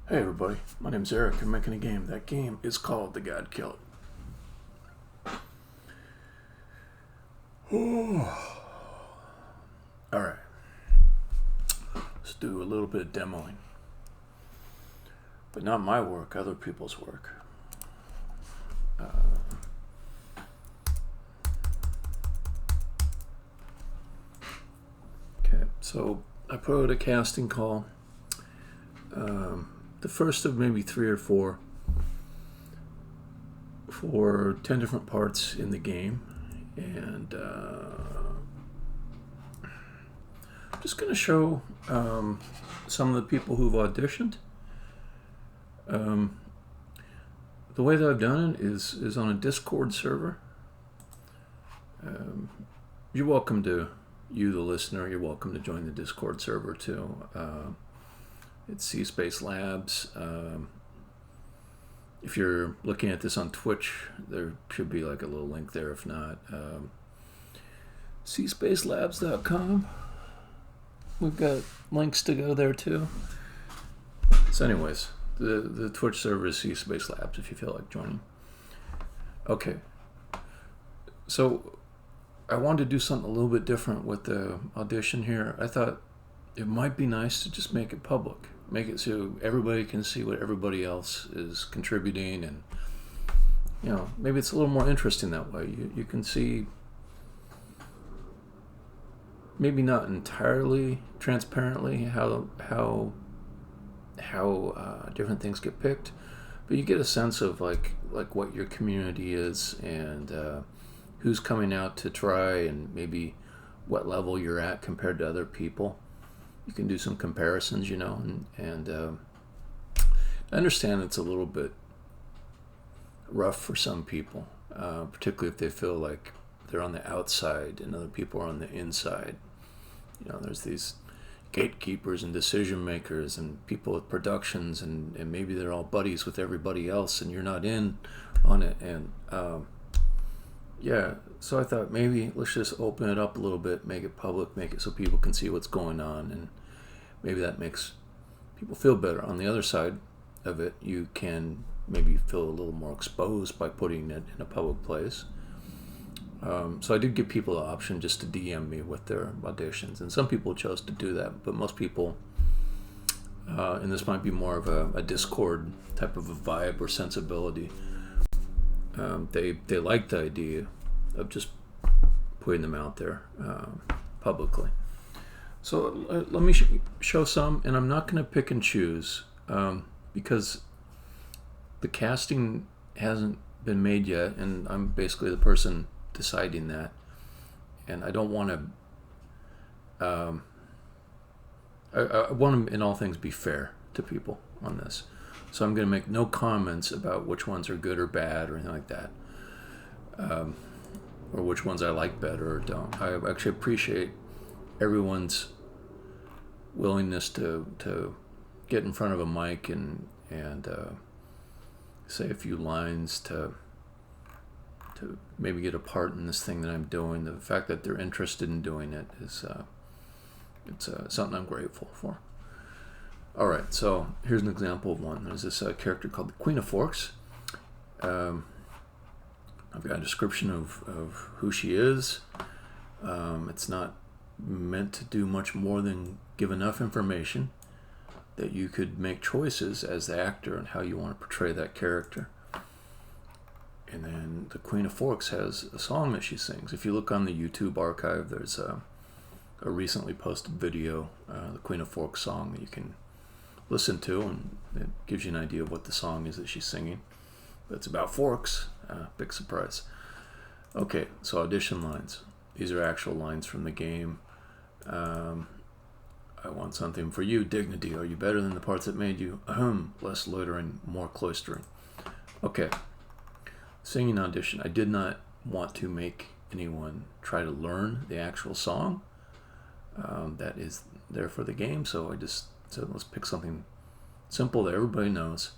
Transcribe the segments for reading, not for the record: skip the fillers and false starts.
Hey everybody, my name's Eric. I'm making a game. That game is called The Godkiller. Alright, let's do a little bit of demoing. But not my work, other people's work. Okay, so I put out a casting call. The first of maybe 3 or 4 for 10 different parts in the game, and I'm just going to show some of the people who've auditioned. The way that I've done it is on a Discord server. You're welcome to, you the listener, you're welcome to join the Discord server too. It's C-Space Labs. If you're looking at this on Twitch, there should be like a little link there. If not, cspacelabs.com. We've got links to go there too. So anyways, the Twitch server is C-Space Labs if you feel like joining. Okay. So I wanted to do something a little bit different with the audition here. I thought it might be nice to just make it public. Make it so everybody can see what everybody else is contributing, and maybe it's a little more interesting that way. You can see, maybe not entirely transparently how different things get picked, but you get a sense of like what your community is, and who's coming out to try, and maybe what level you're at compared to other people. You can do some comparisons, and I understand it's a little bit rough for some people, particularly if they feel like they're on the outside and other people are on the inside. There's these gatekeepers and decision makers and people with productions, and maybe they're all buddies with everybody else and you're not in on it. And so I thought maybe let's just open it up a little bit, make it public, make it so people can see what's going on, and maybe that makes people feel better. On the other side of it, you can maybe feel a little more exposed by putting it in a public place. So I did give people the option just to DM me with their auditions, and some people chose to do that, but most people, and this might be more of a Discord type of a vibe or sensibility, they like the idea of just putting them out there publicly. So let me show some, and I'm not going to pick and choose because the casting hasn't been made yet, and I'm basically the person deciding that, and I don't want to. I want to, in all things, be fair to people on this, so I'm going to make no comments about which ones are good or bad or anything like that, or which ones I like better or don't. I actually appreciate everyone's willingness to get in front of a mic and say a few lines to maybe get a part in this thing that I'm doing. The fact that they're interested in doing it is it's something I'm grateful for. All right, so here's an example of one. There's this character called the Queen of Forks. I've got a description of who she is. It's not meant to do much more than give enough information that you could make choices as the actor and how you want to portray that character. And then the Queen of Forks has a song that she sings. If you look on the YouTube archive, there's a recently posted video, the Queen of Forks song, that you can listen to, and it gives you an idea of what the song is that she's singing. But it's about forks. Big surprise. Okay, so audition lines. These are actual lines from the game. I want something for you. Dignity. Are you better than the parts that made you? Less loitering, more cloistering. Okay. Singing audition. I did not want to make anyone try to learn the actual song. That is there for the game, so I just said let's pick something simple that everybody knows.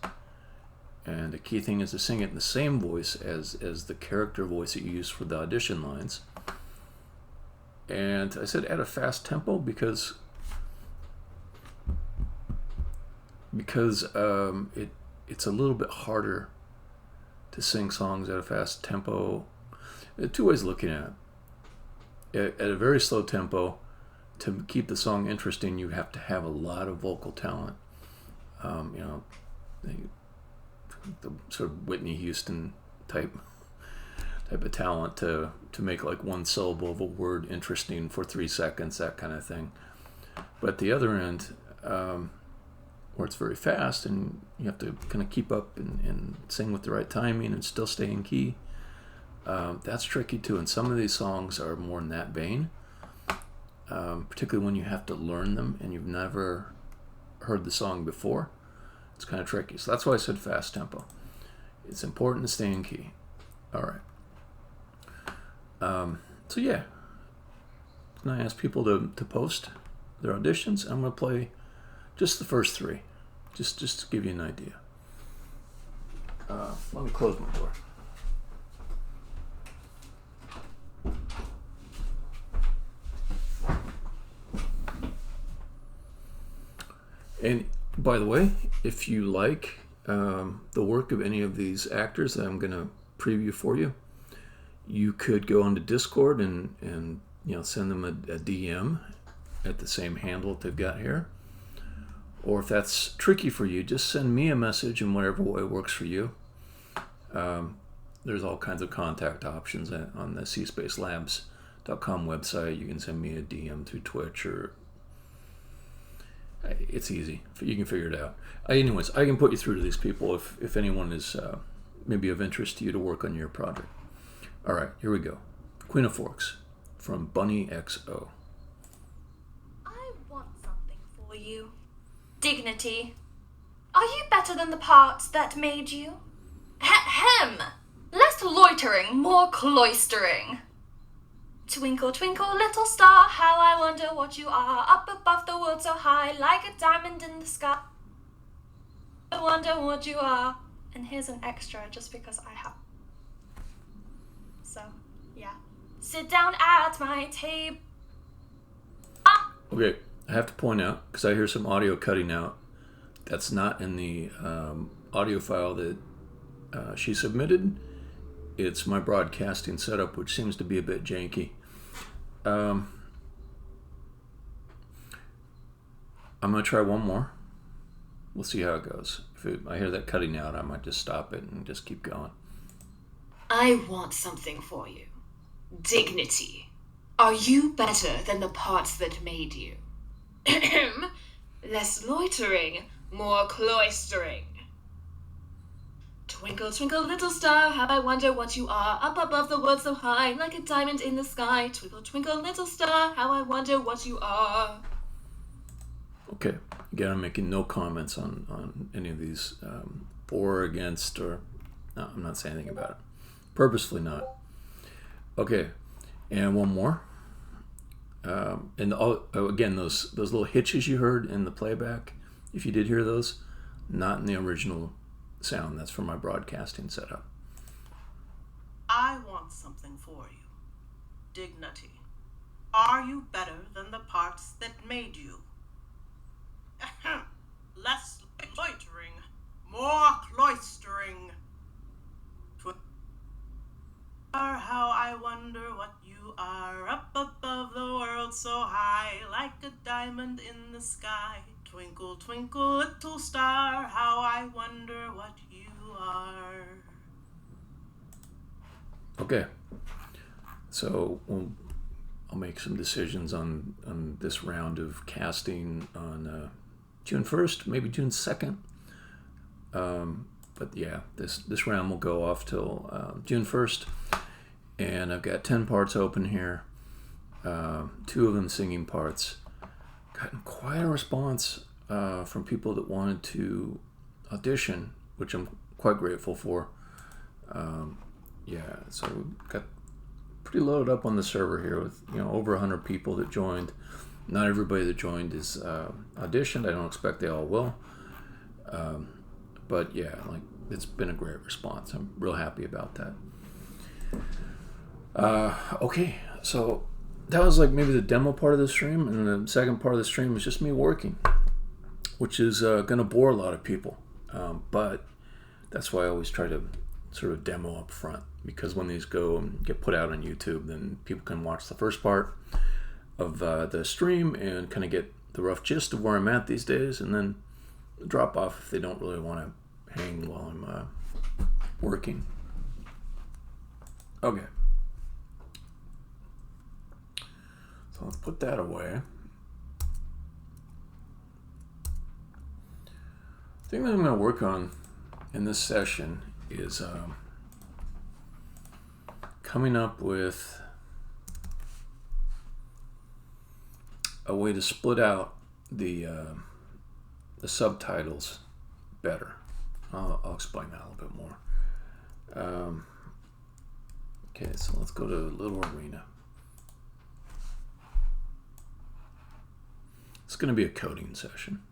And the key thing is to sing it in the same voice as the character voice that you use for the audition lines. And I said at a fast tempo because because it's a little bit harder to sing songs at a fast tempo. There are two ways of looking at it. At a very slow tempo, to keep the song interesting, you have to have a lot of vocal talent. The sort of Whitney Houston type of talent to make like one syllable of a word interesting for 3 seconds, that kind of thing. But the other end, where it's very fast and you have to kind of keep up and sing with the right timing and still stay in key, that's tricky too. And some of these songs are more in that vein, particularly when you have to learn them and you've never heard the song before. It's kind of tricky. So that's why I said fast tempo. It's important to stay in key. All right. So yeah, and I ask people to post their auditions. I'm going to play just the first 3, just to give you an idea. Let me close my door. And by the way, if you like the work of any of these actors that I'm going to preview for you, you could go onto Discord and send them a DM at the same handle that they've got here. Or if that's tricky for you, just send me a message in whatever way works for you. There's all kinds of contact options on the cspacelabs.com website. You can send me a DM through Twitch, or it's easy. You can figure it out. Anyways, I can put you through to these people if anyone is maybe of interest to you to work on your project. All right, here we go. Queen of Forks from Bunny XO. I want something for you. Dignity. Are you better than the parts that made you? Ahem! Less loitering, more cloistering. Twinkle, twinkle, little star, how I wonder what you are. Up above the world so high, like a diamond in the sky. I wonder what you are. And here's an extra just because I have. So, yeah. Sit down at my table. Okay, I have to point out, because I hear some audio cutting out, that's not in the audio file that she submitted. It's my broadcasting setup, which seems to be a bit janky. I'm going to try one more. We'll see how it goes. If I hear that cutting out, I might just stop it and just keep going. I want something for you. Dignity. Are you better than the parts that made you? Less loitering, more cloistering. Twinkle, twinkle, little star, how I wonder what you are. Up above the world so high, like a diamond in the sky. Twinkle, twinkle, little star, how I wonder what you are. Okay, again, I'm making no comments on any of these for or against, or no, I'm not saying anything about it. Purposefully not. Okay, and one more. And again, those little hitches you heard in the playback, if you did hear those, not in the original sound. That's from my broadcasting setup. I want something for you. Dignity. Are you better than the parts that made you? Less loitering, more cloistering. How I wonder what you are, up above the world so high, like a diamond in the sky. Twinkle, twinkle, little star, how I wonder what you are. Okay, so I'll make some decisions on this round of casting on June 1st, maybe June 2nd. But yeah, this round will go off till June 1st. And I've got 10 parts open here, 2 of them singing parts. Gotten quite a response from people that wanted to audition, which I'm quite grateful for. Yeah, so we've got pretty loaded up on the server here with over 100 people that joined. Not everybody that joined is auditioned. I don't expect they all will. But yeah, it's been a great response. I'm real happy about that. Okay, so that was maybe the demo part of the stream, and the second part of the stream was just me working. which is going to bore a lot of people. But that's why I always try to sort of demo up front, because when these go and get put out on YouTube, then people can watch the first part of the stream and kind of get the rough gist of where I'm at these days, and then drop off if they don't really want to hang while I'm working. Okay. So let's put that away. The thing that I'm going to work on in this session is coming up with a way to split out the subtitles better. I'll explain that a little bit more. Okay, so let's go to Little Arena. It's going to be a coding session.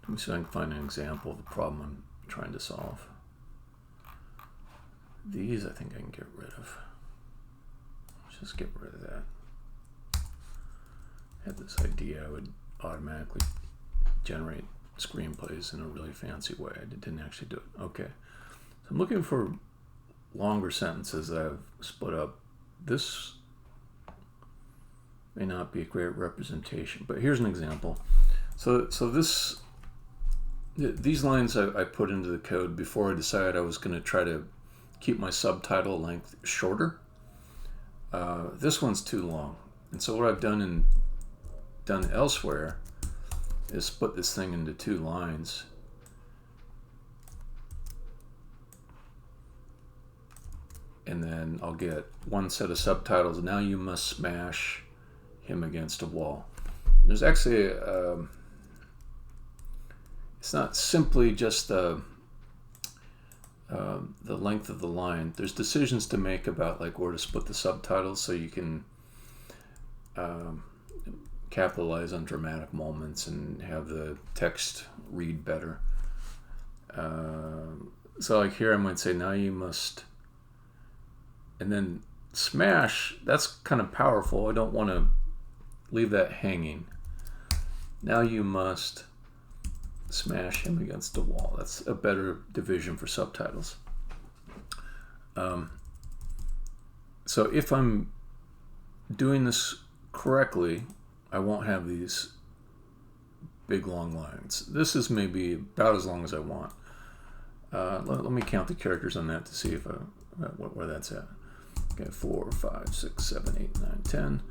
Let me see if I can find an example of the problem I'm trying to solve. These I think I can get rid of. Let's just get rid of that. I had this idea I would automatically generate screenplays in a really fancy way. I didn't actually do it. Okay. So I'm looking for longer sentences that I've split up. This may not be a great representation, but here's an example. So these lines I put into the code before I decided I was going to try to keep my subtitle length shorter. This one's too long, and so what I've done elsewhere is split this thing into 2 lines. And then I'll get one set of subtitles. Now you must smash him against a wall. There's actually it's not simply just the length of the line. There's decisions to make about like where to split the subtitles so you can capitalize on dramatic moments and have the text read better. So like here I might say, now you must, and then smash, that's kind of powerful. I don't want to leave that hanging. Now you must smash him against the wall. That's a better division for subtitles. So if I'm doing this correctly, I won't have these big long lines. This is maybe about as long as I want. Let me count the characters on that to see if where that's at. Okay, 4, 5, 6, 7, 8, 9, 10,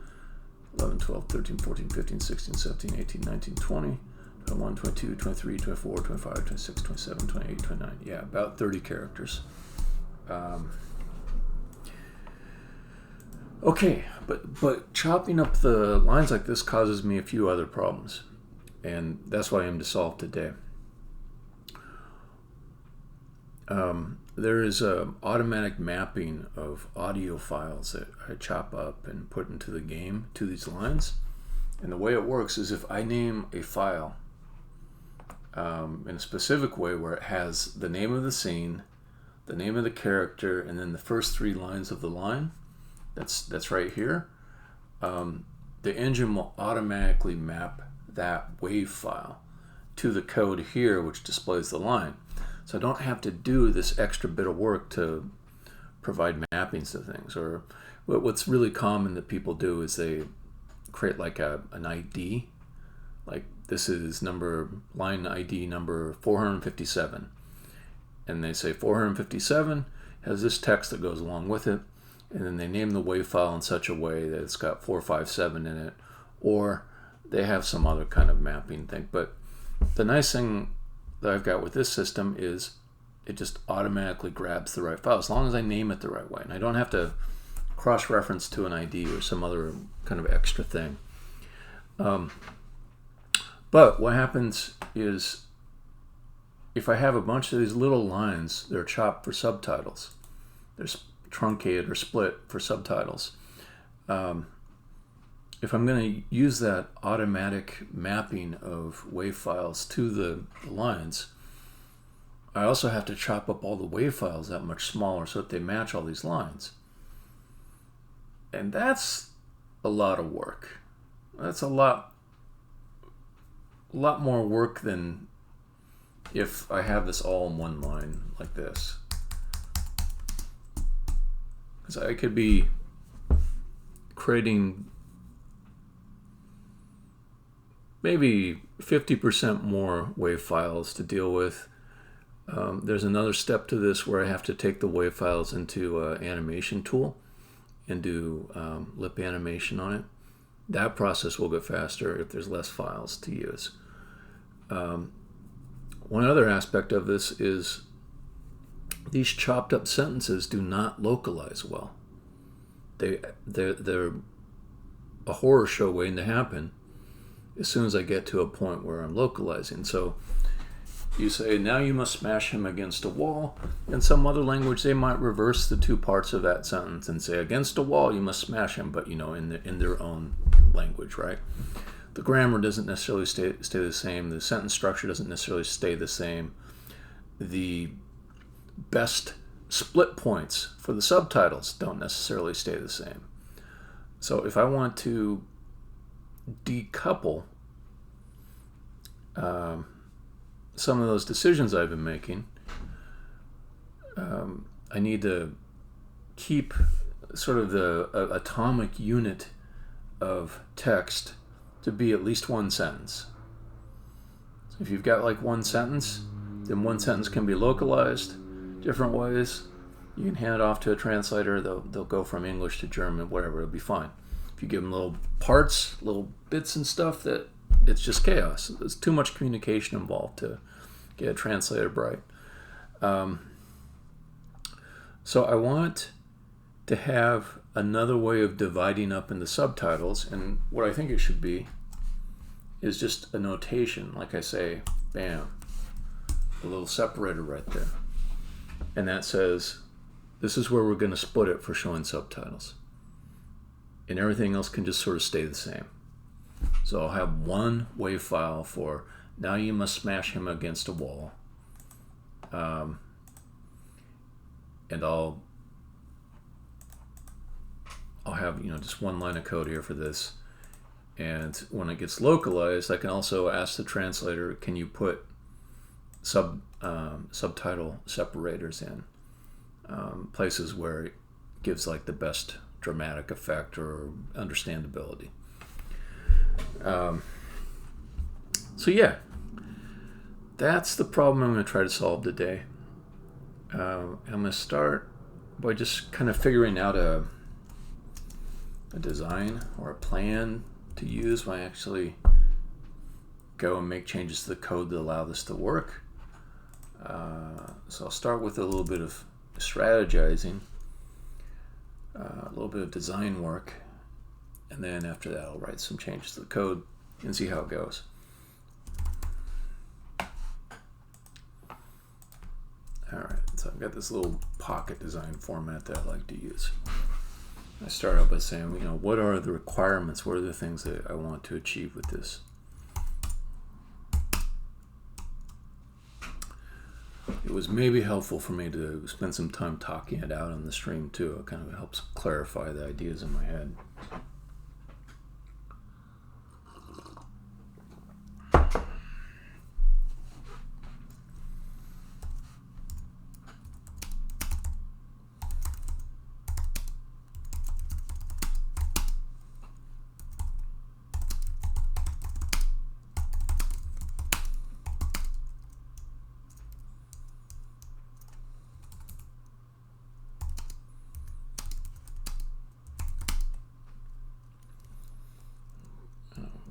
11, 12, 13, 14, 15, 16, 17, 18, 19, 20, 21, 22, 23, 24, 25, 26, 27, 28, 29. Yeah, about 30 characters. Okay, but chopping up the lines like this causes me a few other problems, and that's what I aim to solve today. There is an automatic mapping of audio files that I chop up and put into the game to these lines, and the way it works is if I name a file in a specific way where it has the name of the scene, the name of the character, and then the first 3 lines of the line, that's right here, the engine will automatically map that WAV file to the code here, which displays the line. So I don't have to do this extra bit of work to provide mappings to things. Or what's really common that people do is they create like an ID. Like this is line ID number 457. And they say 457 has this text that goes along with it. And then they name the WAV file in such a way that it's got 457 in it. Or they have some other kind of mapping thing. But the nice thing that I've got with this system is it just automatically grabs the right file as long as I name it the right way, and I don't have to cross-reference to an ID or some other kind of extra thing. But what happens is if I have a bunch of these little lines that are chopped for subtitles, they're truncated or split for subtitles, if I'm going to use that automatic mapping of WAV files to the lines, I also have to chop up all the WAV files that much smaller so that they match all these lines. And that's a lot of work. that's a lot more work than if I have this all in one line like this. Because I could be creating maybe 50% more WAV files to deal with. There's another step to this where I have to take the WAV files into an animation tool and do lip animation on it. That process will get faster if there's less files to use. One other aspect of this is these chopped up sentences do not localize well. They're a horror show waiting to happen as soon as I get to a point where I'm localizing. So you say, now you must smash him against a wall. In some other language, they might reverse the two parts of that sentence and say, against a wall, you must smash him, but in their own language, right? The grammar doesn't necessarily stay the same. The sentence structure doesn't necessarily stay the same. The best split points for the subtitles don't necessarily stay the same. So if I want to decouple some of those decisions I've been making, I need to keep sort of the atomic unit of text to be at least one sentence. So if you've got like one sentence, then one sentence can be localized different ways. You can hand it off to a translator. They'll go from English to German, whatever, it'll be fine. If you give them little parts, little bits and stuff, that it's just chaos. There's too much communication involved to get a translator bright. So I want to have another way of dividing up into subtitles, and what I think it should be is just a notation, like I say, bam, a little separator right there. And that says, this is where we're going to split it for showing subtitles. And everything else can just sort of stay the same. So I'll have one WAV file for, now you must smash him against a wall. And I'll have just one line of code here for this, and when it gets localized, I can also ask the translator, can you put subtitle separators in places where it gives like the best dramatic effect or understandability. So yeah, that's the problem I'm going to try to solve today. I'm going to start by just kind of figuring out a design or a plan to use when I actually go and make changes to the code that allow this to work. So I'll start with a little bit of strategizing, a little bit of design work, and then after that I'll write some changes to the code and see how it goes. Alright, so I've got this little pocket design format that I like to use. I start out by saying, what are the requirements? What are the things that I want to achieve with this? It was maybe helpful for me to spend some time talking it out on the stream too. It kind of helps clarify the ideas in my head.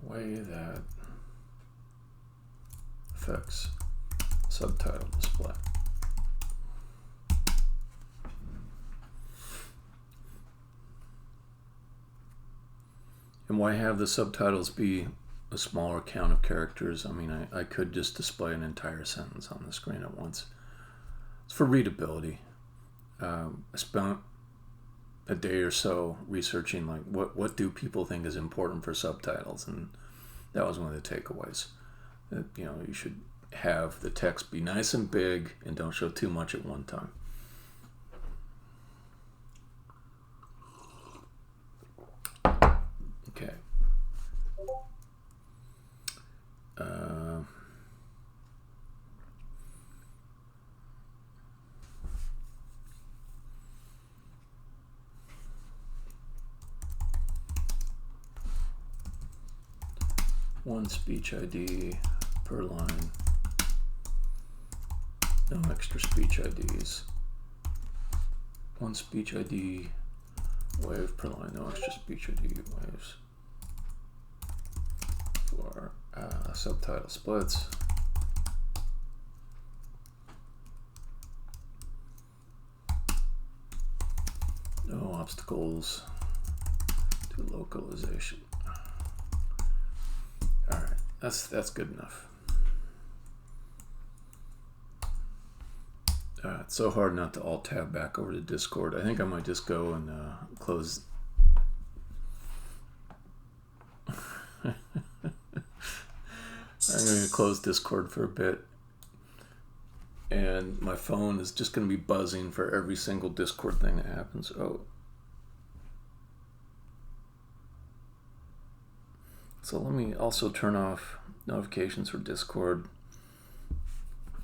Way that affects subtitle display. And why have the subtitles be a smaller count of characters? I mean, I could just display an entire sentence on the screen at once. It's for readability. I spent a day or so researching like what do people think is important for subtitles, and that was one of the takeaways. That you should have the text be nice and big and don't show too much at one time. Okay. one speech ID per line. No extra speech IDs. One speech ID wave per line. No extra speech ID waves. For subtitle splits. No obstacles to localization. All right, that's good enough. It's so hard not to alt tab back over to Discord. I think I might just go and close. I'm going to close Discord for a bit, and my phone is just going to be buzzing for every single Discord thing that happens. Oh. So let me also turn off notifications for Discord,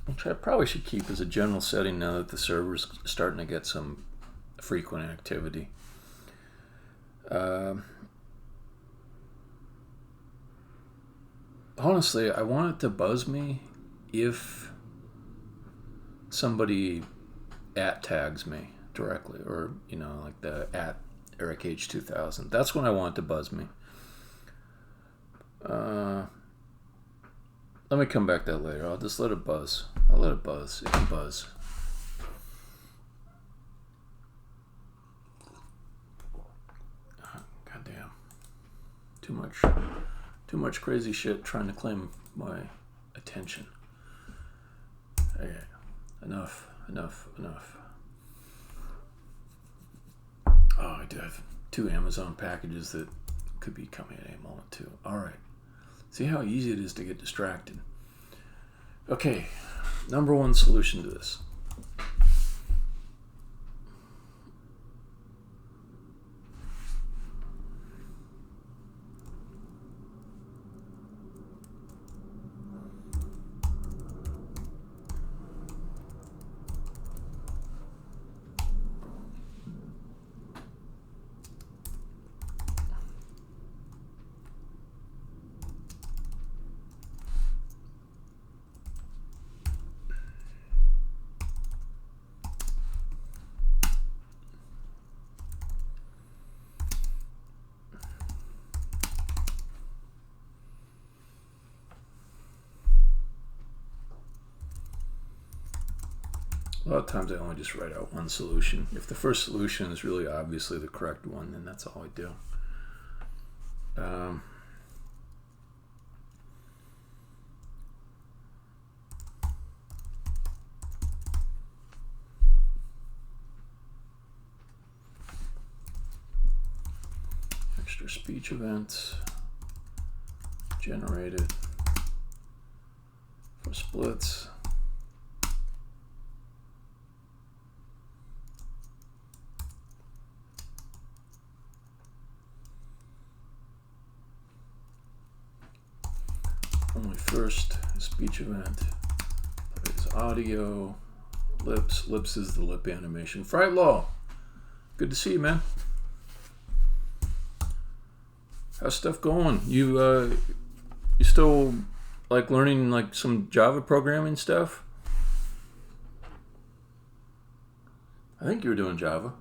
which I probably should keep as a general setting now that the server's starting to get some frequent activity. Honestly, I want it to buzz me if somebody tags me directly, or like the @EricH2000. That's when I want it to buzz me. Let me come back to that later. I'll just let it buzz. I'll let it buzz. It can buzz. Goddamn. Too much crazy shit trying to claim my attention. Okay. Enough. Oh, I do have 2 Amazon packages that could be coming at any moment too. All right. See how easy it is to get distracted. Okay, number one solution to this. A lot of times I only just write out one solution. If the first solution is really obviously the correct one, then that's all I do. Extra speech events generated for splits. Only first speech event plays audio. Lips is the lip animation. Fright Law, good to see you, man. How's stuff going? You still like learning like some Java programming stuff? I think you were doing Java.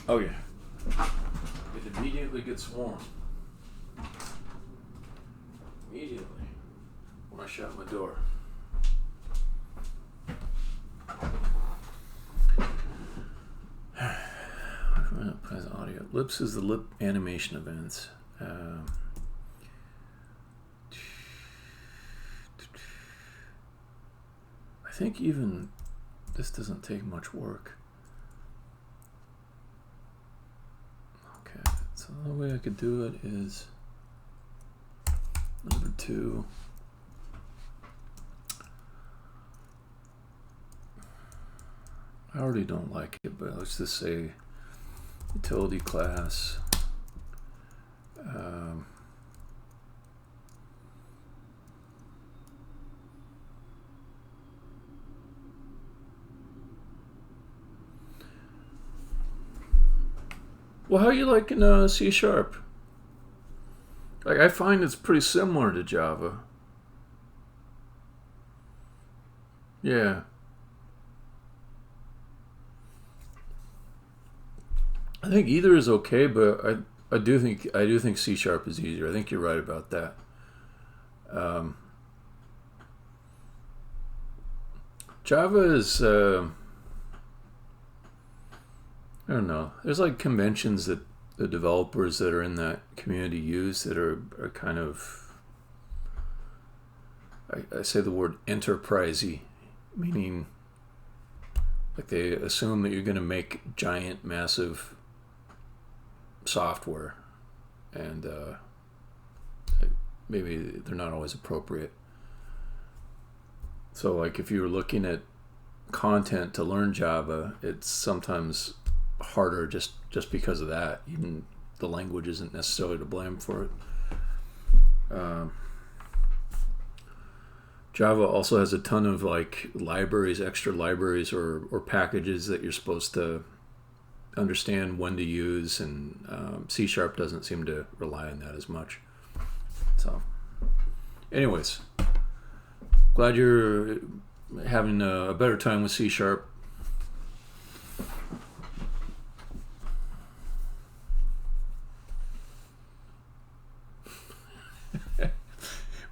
Oh yeah. It immediately gets warm. Immediately. When I shut my door. Plays audio. Lips is the lip animation events. I think even this doesn't take much work. So the way I could do it is number 2. I already don't like it, but let's just say utility class. Well, how you liking C Sharp? Like, I find it's pretty similar to Java. Yeah. I think either is okay, but I do think C Sharp is easier. I think you're right about that. Java is I don't know. There's like conventions that the developers that are in that community use that are kind of, I say the word enterprisey, meaning like they assume that you're going to make giant, massive software, and maybe they're not always appropriate. So like if you were looking at content to learn Java, it's sometimes harder just because of that. Even the language isn't necessarily to blame for it. Java also has a ton of like libraries, extra libraries or packages that you're supposed to understand when to use, and C Sharp doesn't seem to rely on that as much. So anyways, glad you're having a better time with C Sharp.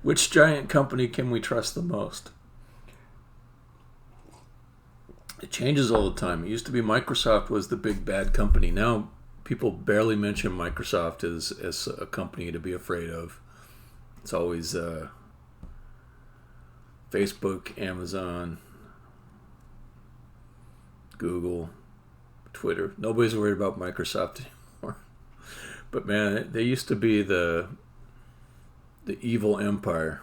Which giant company can we trust the most? It changes all the time. It used to be Microsoft was the big bad company. Now people barely mention Microsoft as a company to be afraid of. It's always Facebook, Amazon, Google, Twitter. Nobody's worried about Microsoft anymore. But man, they used to be the evil empire.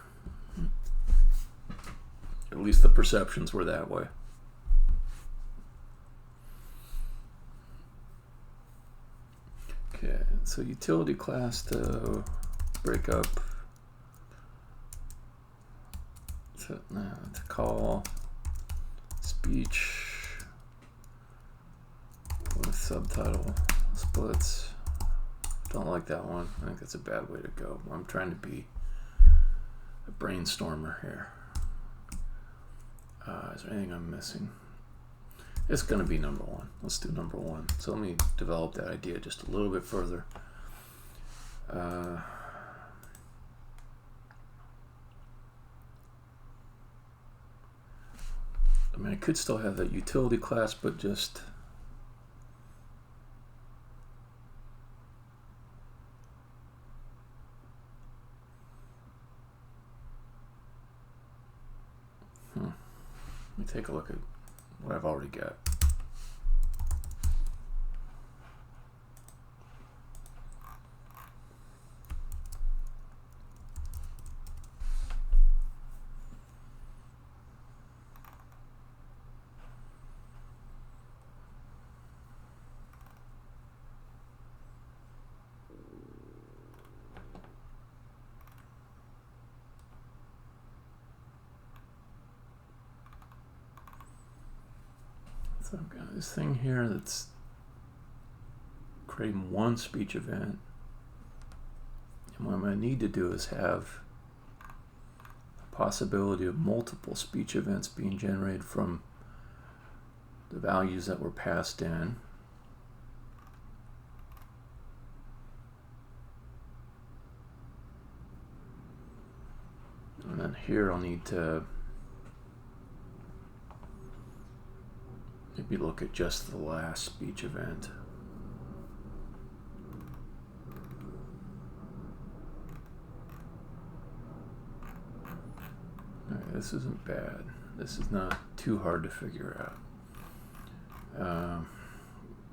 At least the perceptions were that way. Okay, so utility class to break up, to call speech with subtitle splits. Don't like that one. I think that's a bad way to go. I'm trying to be a brainstormer here. Is there anything I'm missing? It's going to be number one. Let's do number one. So let me develop that idea just a little bit further. I mean, I could still have that utility class, but just let me take a look at what I've already got. So I've got this thing here that's creating one speech event. And what I'm going to need to do is have a possibility of multiple speech events being generated from the values that were passed in. And then here I'll need to maybe look at just the last speech event. Alright, this isn't bad. This is not too hard to figure out.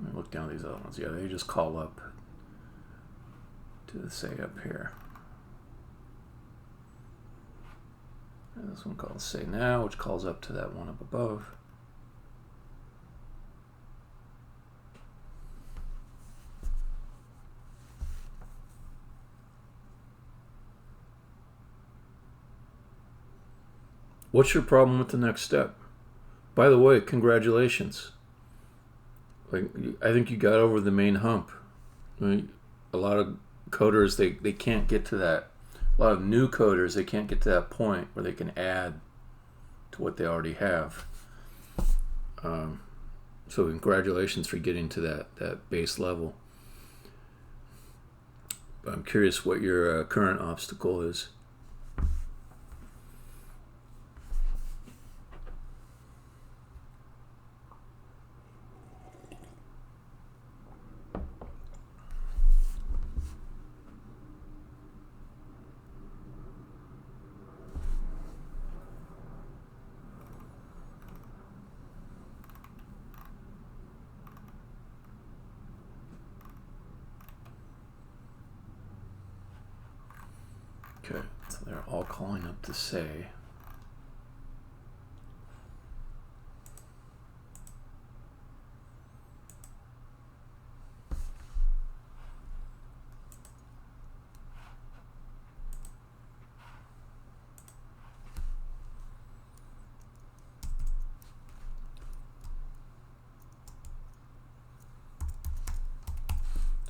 Let me look down these other ones. Yeah, they just call up to the say up here. And this one calls say now, which calls up to that one up above. What's your problem with the next step? By the way, congratulations. Like, I think you got over the main hump. I mean, a lot of coders, they can't get to that. A lot of new coders, they can't get to that point where they can add to what they already have. So congratulations for getting to that base level. But I'm curious what your current obstacle is. Okay, so they're all calling up to say.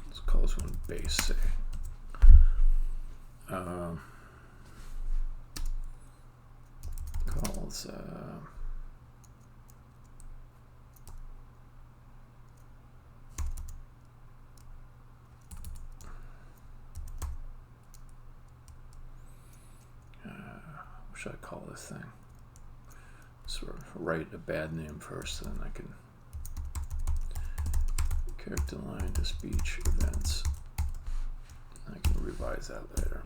Let's call this one base say. Calls what should I call this thing? Sort of write a bad name first, then I can character line to speech events. I can revise that later.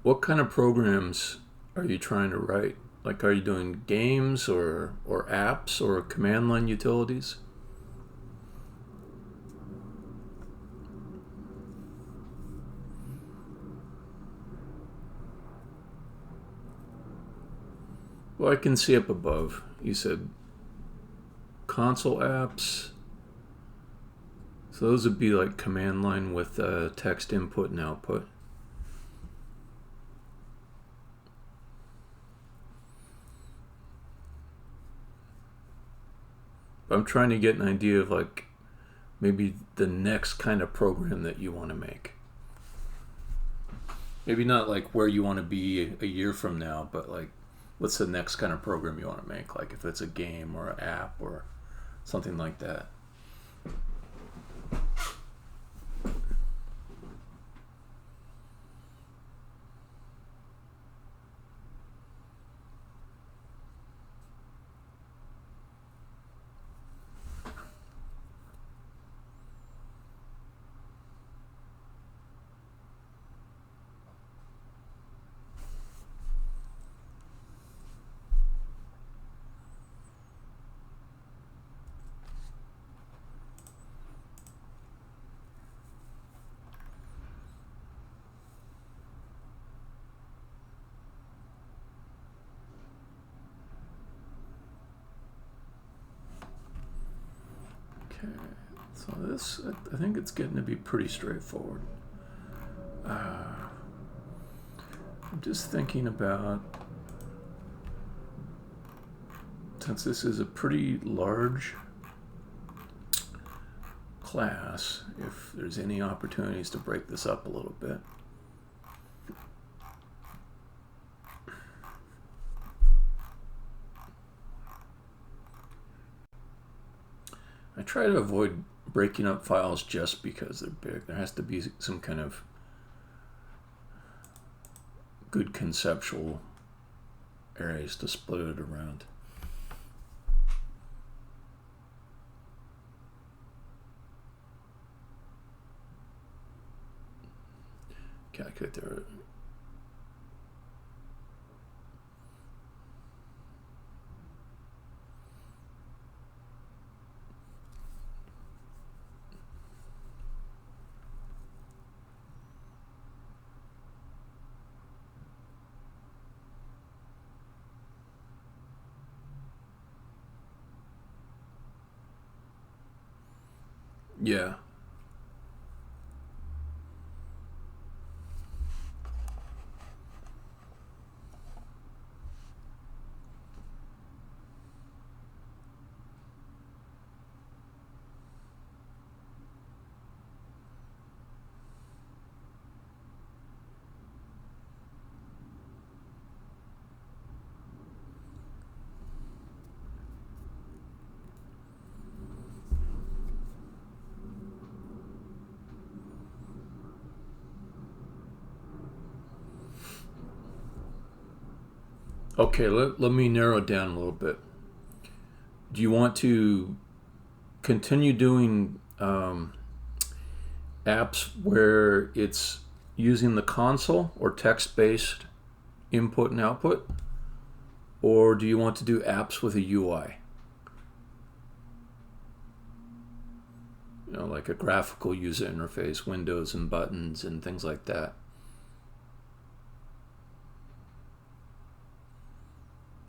What kind of programs are you trying to write? Like, are you doing games or apps or command line utilities? Well, I can see up above. You said console apps. So those would be like command line with text input and output. I'm trying to get an idea of like maybe the next kind of program that you want to make. Maybe not like where you want to be a year from now, but like what's the next kind of program you want to make? Like if it's a game or an app or something like that. Okay, so this, I think it's getting to be pretty straightforward. I'm just thinking about, since this is a pretty large class, if there's any opportunities to break this up a little bit. I try to avoid breaking up files just because they're big. There has to be some kind of good conceptual areas to split it around. Calculate there. Yeah. Okay, let me narrow it down a little bit. Do you want to continue doing apps where it's using the console or text-based input and output? Or do you want to do apps with a UI? You know, like a graphical user interface, windows and buttons and things like that.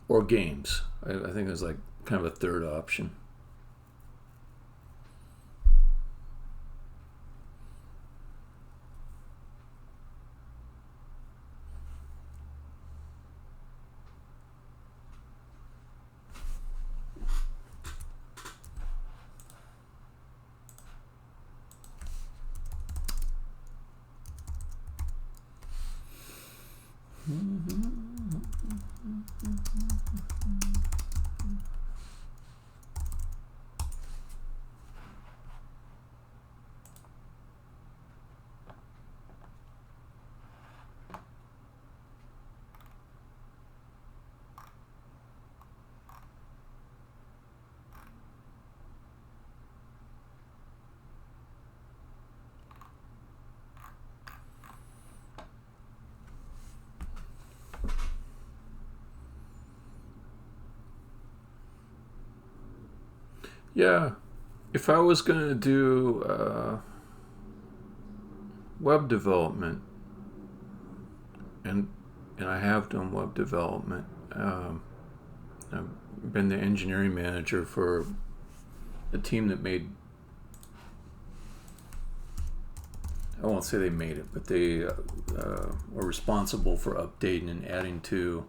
Or games. I think there's like kind of a third option. Yeah, if I was going to do web development, and I have done web development, I've been the engineering manager for a team that made, I won't say they made it, but they were responsible for updating and adding to,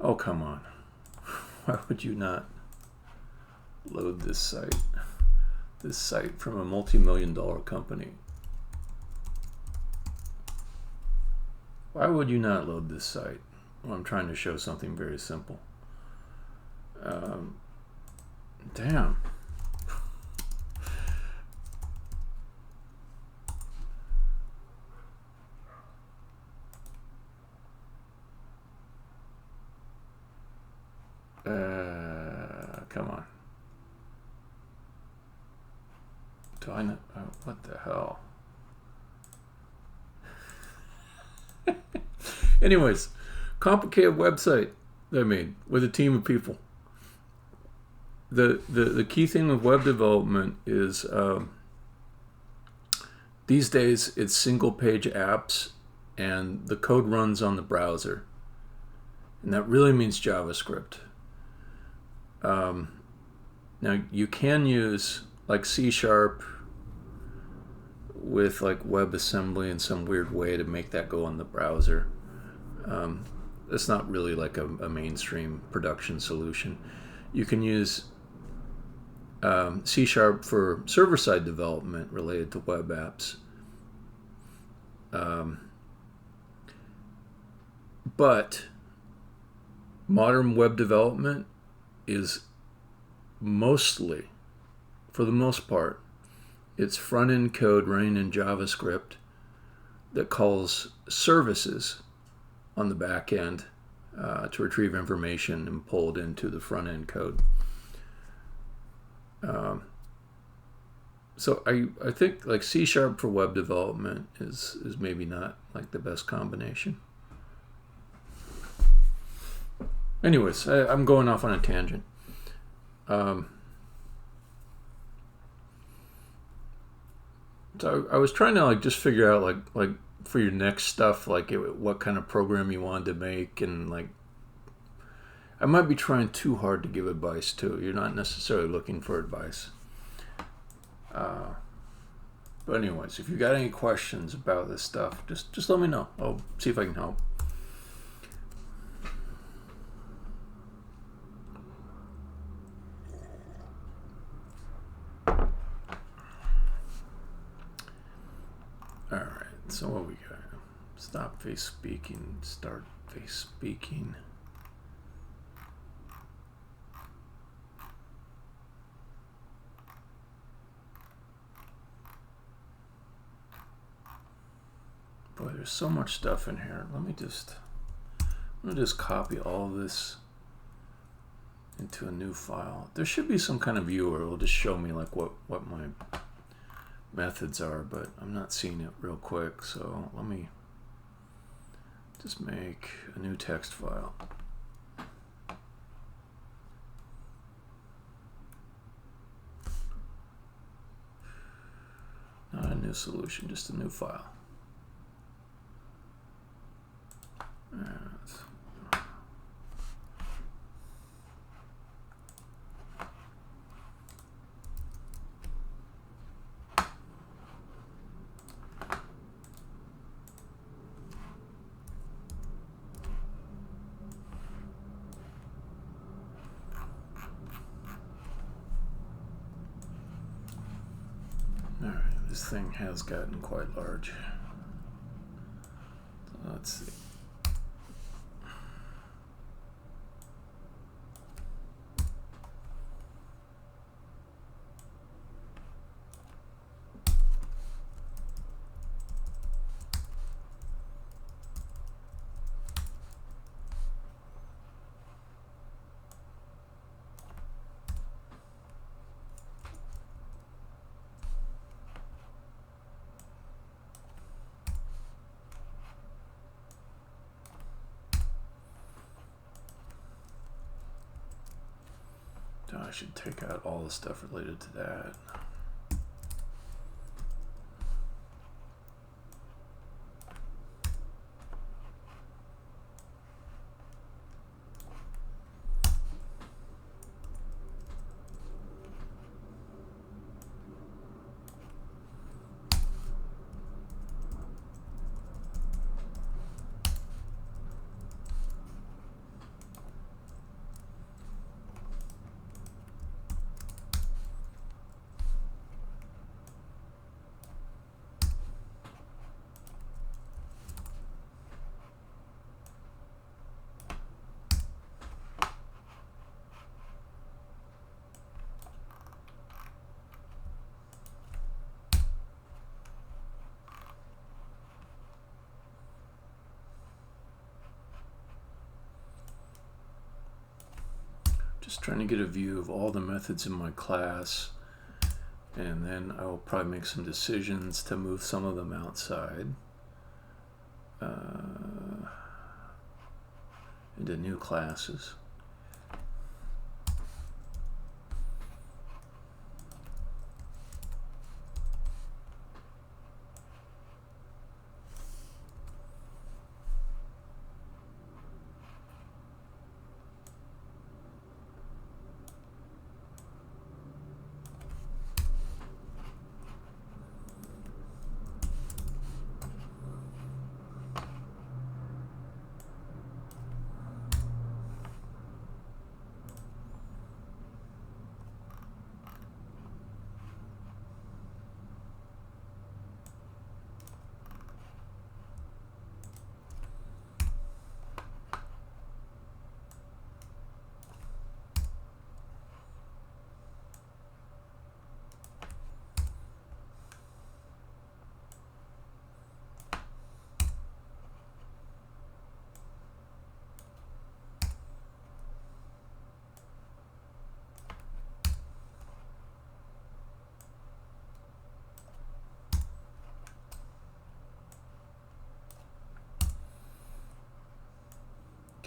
oh come on, why would you not load this site from a multi-million-dollar company? Why would you not load this site? Well, I'm trying to show something very simple. Damn. Come on. Do I know? Oh, what the hell? Anyways, complicated website that I made with a team of people. The key thing with web development is these days it's single page apps and the code runs on the browser, and that really means JavaScript. Now you can use like C# with like WebAssembly in some weird way to make that go on the browser. It's not really like a mainstream production solution. You can use C# for server-side development related to web apps. But modern web development is mostly, for the most part, it's front-end code running in JavaScript that calls services on the back end to retrieve information and pull it into the front-end code. So I think like C# for web development is maybe not like the best combination. Anyways, I'm going off on a tangent. So I was trying to like just figure out like for your next stuff, like what kind of program you wanted to make, and like I might be trying too hard to give advice too. You're not necessarily looking for advice. But anyways, if you got any questions about this stuff, just let me know. I'll see if I can help. Alright, so what we got? Stop face speaking, start face speaking. Boy, there's so much stuff in here. Let me just copy all this into a new file. There should be some kind of viewer. It'll just show me like what my methods are, but I'm not seeing it real quick. So let me just make a new text file. Not a new solution, just a new file. Alright, this thing has gotten quite large. So let's see. I should take out all the stuff related to that. Just trying to get a view of all the methods in my class, and then I will probably make some decisions to move some of them outside into new classes.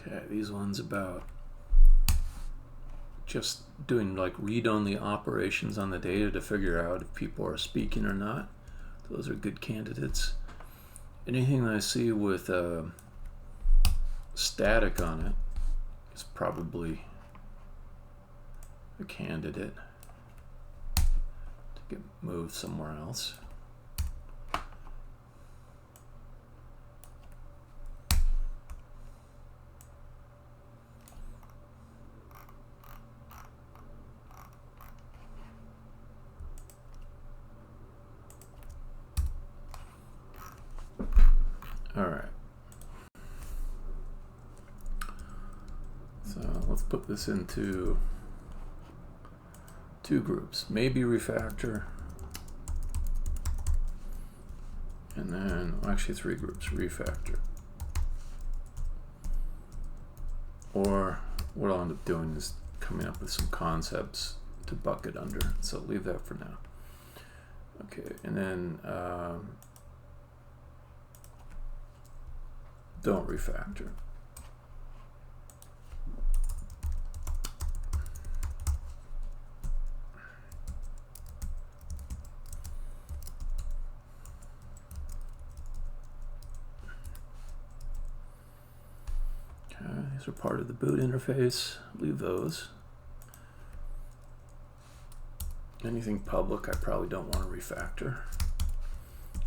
Okay, these ones about just doing like read-only operations on the data to figure out if people are speaking or not. Those are good candidates. Anything that I see with static on it is probably a candidate to get moved somewhere else. All right. So let's put this into two groups. Maybe refactor. And then, well, actually 3 groups, refactor. Or what I'll end up doing is coming up with some concepts to bucket under. So leave that for now. Okay, and then don't refactor. Okay, these are part of the boot interface. Leave those. Anything public I probably don't want to refactor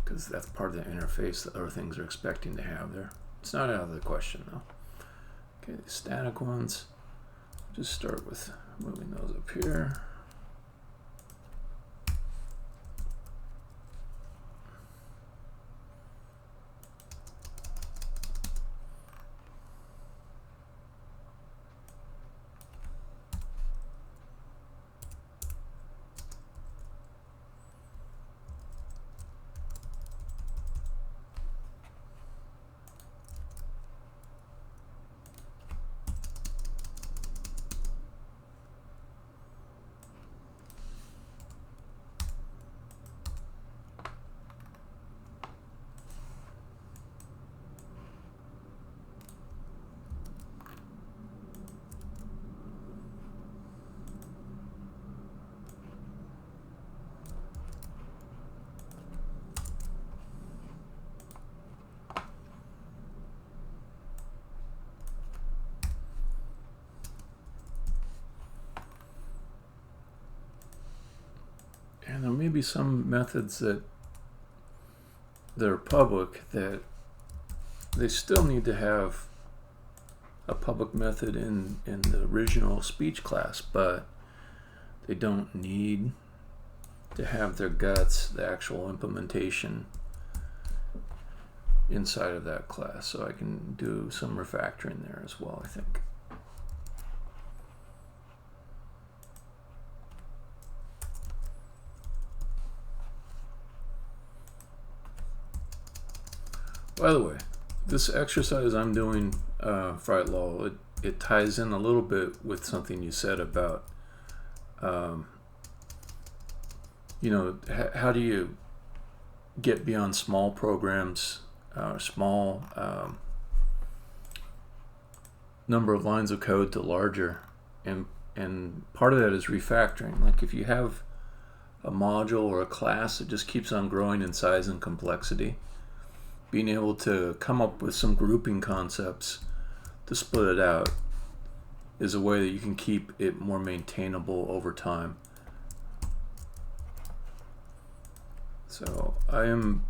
because that's part of the interface that other things are expecting to have there. It's not out of the question though. Okay, the static ones, just start with moving those up here. And there may be some methods that are public that they still need to have a public method in the original speech class, but they don't need to have their guts, the actual implementation inside of that class. So I can do some refactoring there as well, I think. By the way, this exercise I'm doing, Fright Law, it ties in a little bit with something you said about, you know, how do you get beyond small programs, small number of lines of code to larger, and part of that is refactoring. Like if you have a module or a class that just keeps on growing in size and complexity, being able to come up with some grouping concepts to split it out is a way that you can keep it more maintainable over time. So I am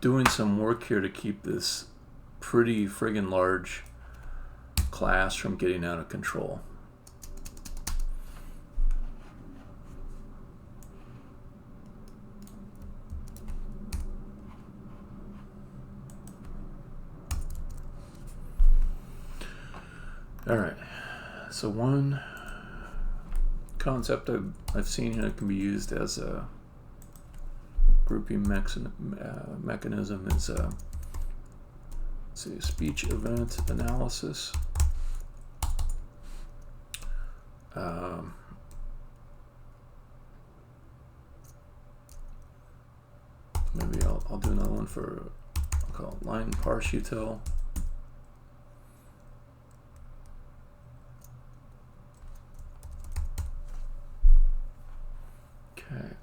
doing some work here to keep this pretty friggin' large class from getting out of control. All right, so one concept I've seen here that can be used as a grouping mechanism is say speech event analysis. Maybe I'll do another one for, I'll call it line parse util. Okay.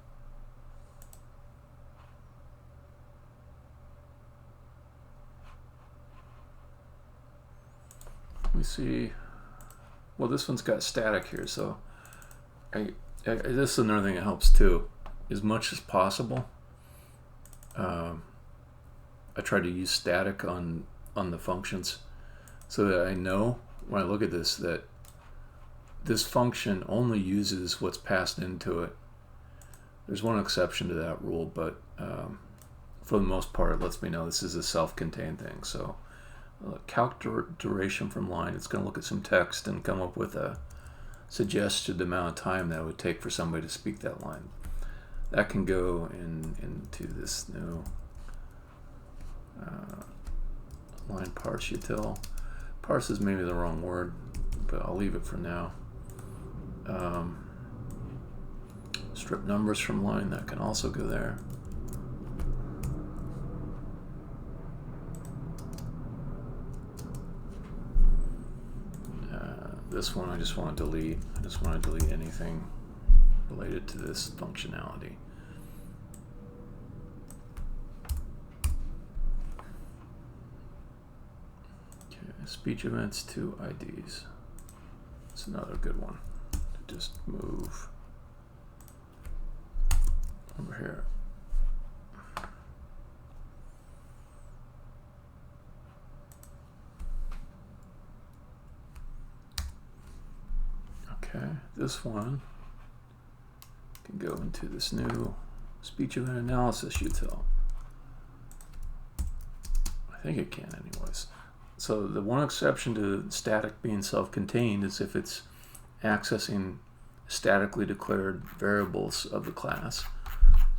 Let me see. Well, this one's got static here, so this is another thing that helps too. As much as possible, I try to use static on the functions so that I know when I look at this that this function only uses what's passed into it. There's one exception to that rule, but for the most part, it lets me know this is a self-contained thing. So calc duration from line, it's going to look at some text and come up with a suggested amount of time that it would take for somebody to speak that line. That can go into this new line parse util. Parse is maybe the wrong word, but I'll leave it for now. Strip numbers from line, that can also go there. This one I just want to delete. I just want to delete anything related to this functionality. Okay, speech events to IDs. It's another good one to just move over here. Okay, this one can go into this new speech event analysis util. I think it can anyways. So the one exception to static being self-contained is if it's accessing statically declared variables of the class.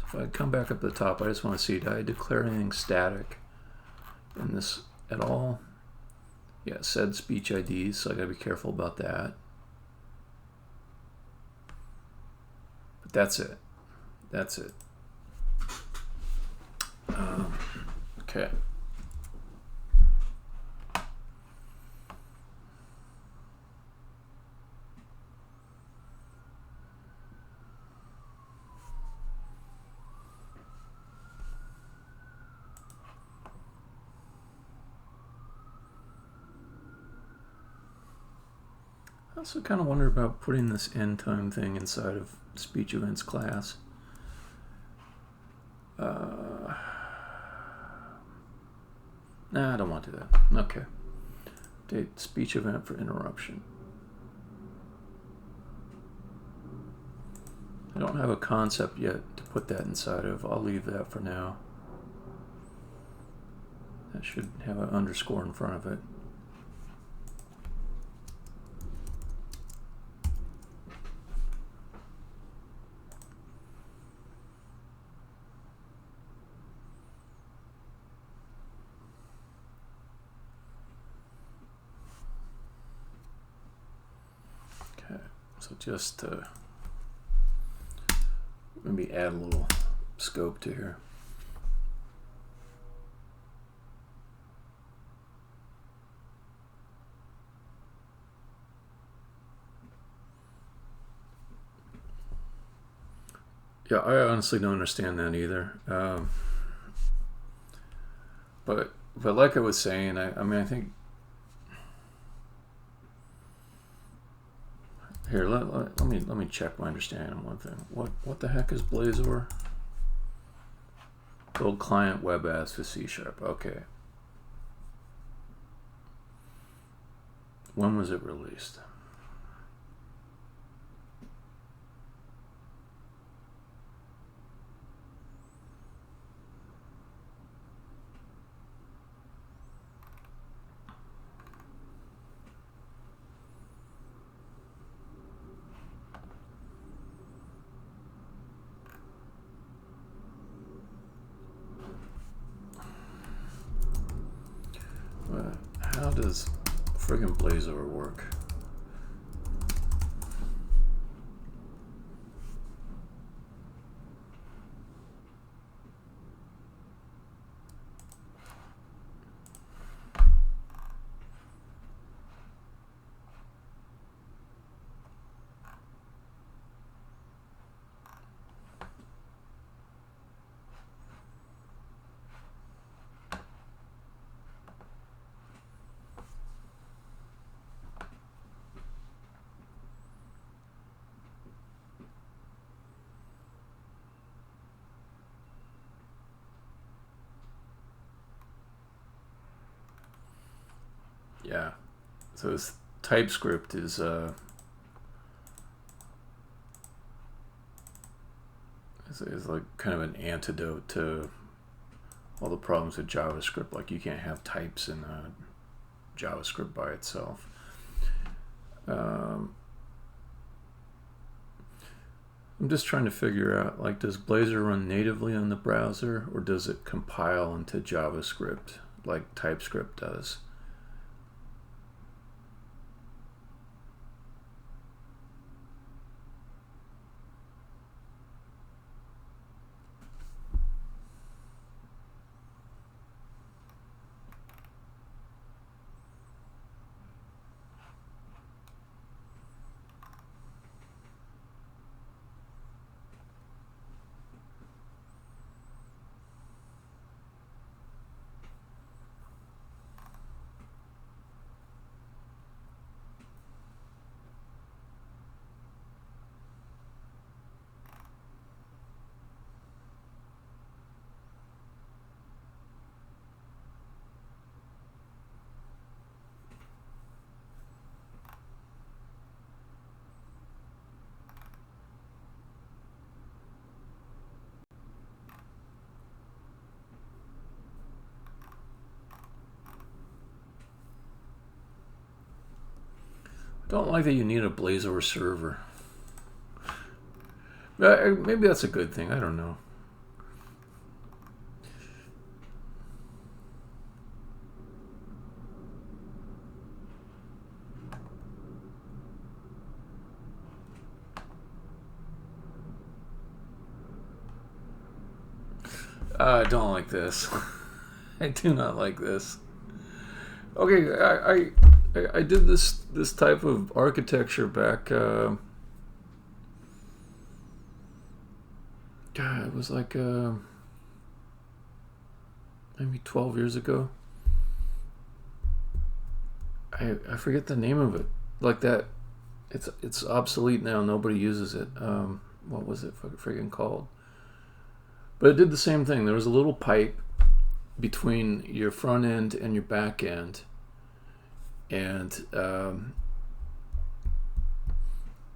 So if I come back up to the top, I just want to see, did I declare anything static in this at all? Yeah, it said speech IDs, so I gotta be careful about that. But that's it. That's it. Okay. I also kind of wonder about putting this end time thing inside of speech events class. Nah, I don't want to do that. Okay. Date speech event for interruption. I don't have a concept yet to put that inside of. I'll leave that for now. That should have an underscore in front of it. So just maybe add a little scope to here. Yeah, I honestly don't understand that either. But like I was saying, I mean, I think here, let me check my understanding on one thing. What the heck is Blazor? Build client web apps for C#. Okay. When was it released? How does friggin' Blazor work? Yeah. So this TypeScript is like kind of an antidote to all the problems with JavaScript. Like you can't have types in JavaScript by itself. I'm just trying to figure out, like, does Blazor run natively on the browser, or does it compile into JavaScript like TypeScript does? Don't like that you need a Blazor server. Maybe that's a good thing. I don't know. I don't like this. I do not like this. Okay, I did this type of architecture back. God, it was like maybe 12 years ago. I forget the name of it. Like that, it's obsolete now. Nobody uses it. What was it friggin' called? But it did the same thing. There was a little pipe between your front end and your back end, and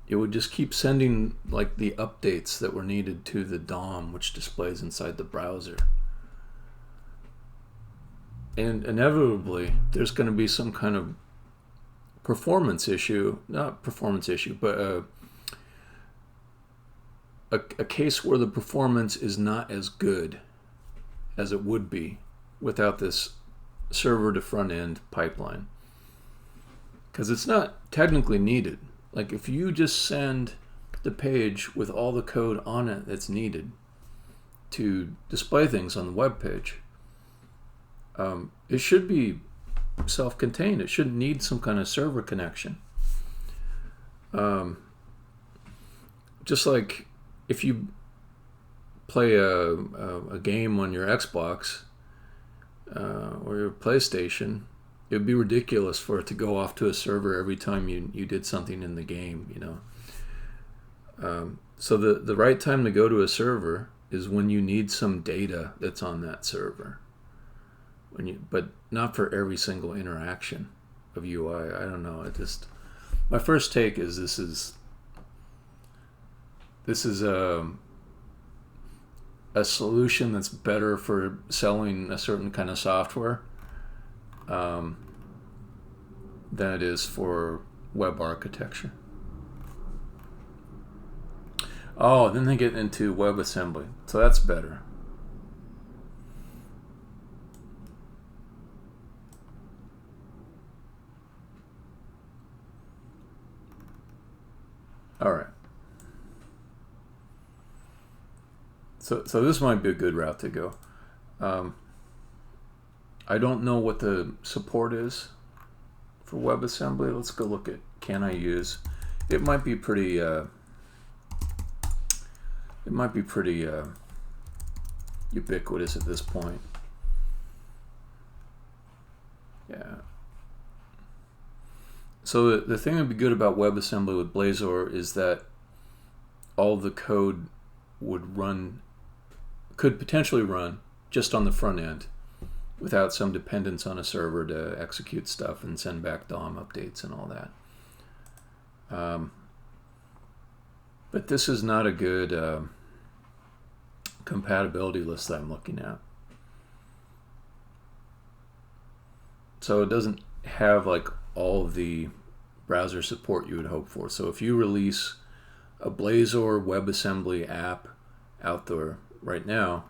it would just keep sending like the updates that were needed to the DOM, which displays inside the browser. And inevitably, there's going to be some kind of performance issue, not performance issue, but a case where the performance is not as good as it would be without this server to front end pipeline. Because it's not technically needed. Like if you just send the page with all the code on it that's needed to display things on the web page, it should be self-contained. It shouldn't need some kind of server connection. Just like if you play a game on your Xbox or your PlayStation, it would be ridiculous for it to go off to a server every time you did something in the game, you know. So the right time to go to a server is when you need some data that's on that server. But not for every single interaction of UI. I don't know. My first take is this is a solution that's better for selling a certain kind of software than it is for web architecture. Oh, then they get into WebAssembly, so that's better. All right. So this might be a good route to go. I don't know what the support is for WebAssembly. Let's go look at can I use. It might be pretty. Ubiquitous at this point. Yeah. So the thing that would be good about WebAssembly with Blazor is that all the code could potentially run just on the front end without some dependence on a server to execute stuff and send back DOM updates and all that. But this is not a good compatibility list that I'm looking at. So it doesn't have like all of the browser support you would hope for. So if you release a Blazor WebAssembly app out there right now,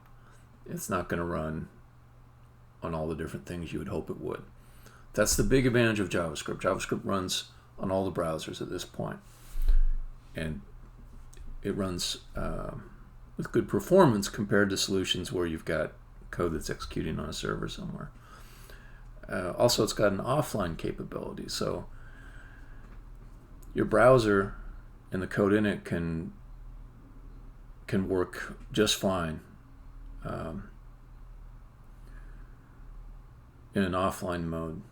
it's not going to run on all the different things you would hope it would. That's the big advantage of JavaScript. JavaScript runs on all the browsers at this point, and it runs with good performance compared to solutions where you've got code that's executing on a server somewhere. Also, it's got an offline capability, so your browser and the code in it can work just fine in an offline mode.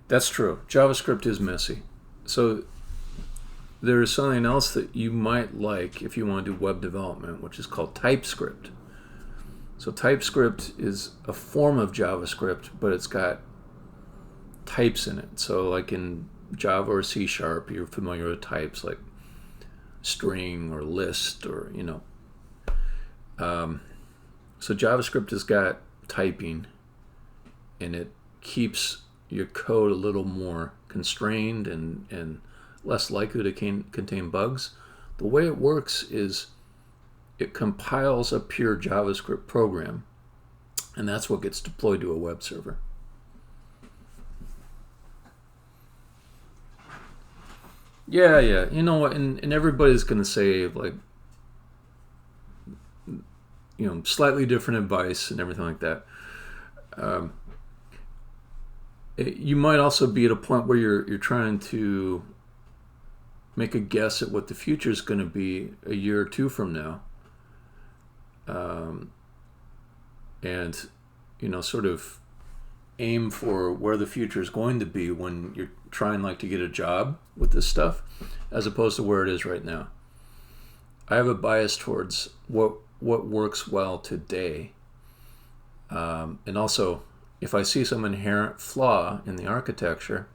That's true. JavaScript is messy. So there is something else that you might like if you want to do web development, which is called Typescript. So Typescript is a form of JavaScript, but it's got types in it. So like in Java or C#, you're familiar with types like string or list or, you know. So JavaScript has got typing, and it keeps your code a little more constrained and less likely to contain bugs. The way it works is it compiles a pure JavaScript program, and that's what gets deployed to a web server. Yeah, you know what, and everybody's going to say, like, you know, slightly different advice and everything like that. You might also be at a point where you're trying to make a guess at what the future is going to be a year or two from now, and you know, sort of aim for where the future is going to be when you're trying like to get a job with this stuff, as opposed to where it is right now. I have a bias towards what works well today, and also if I see some inherent flaw in the architecture,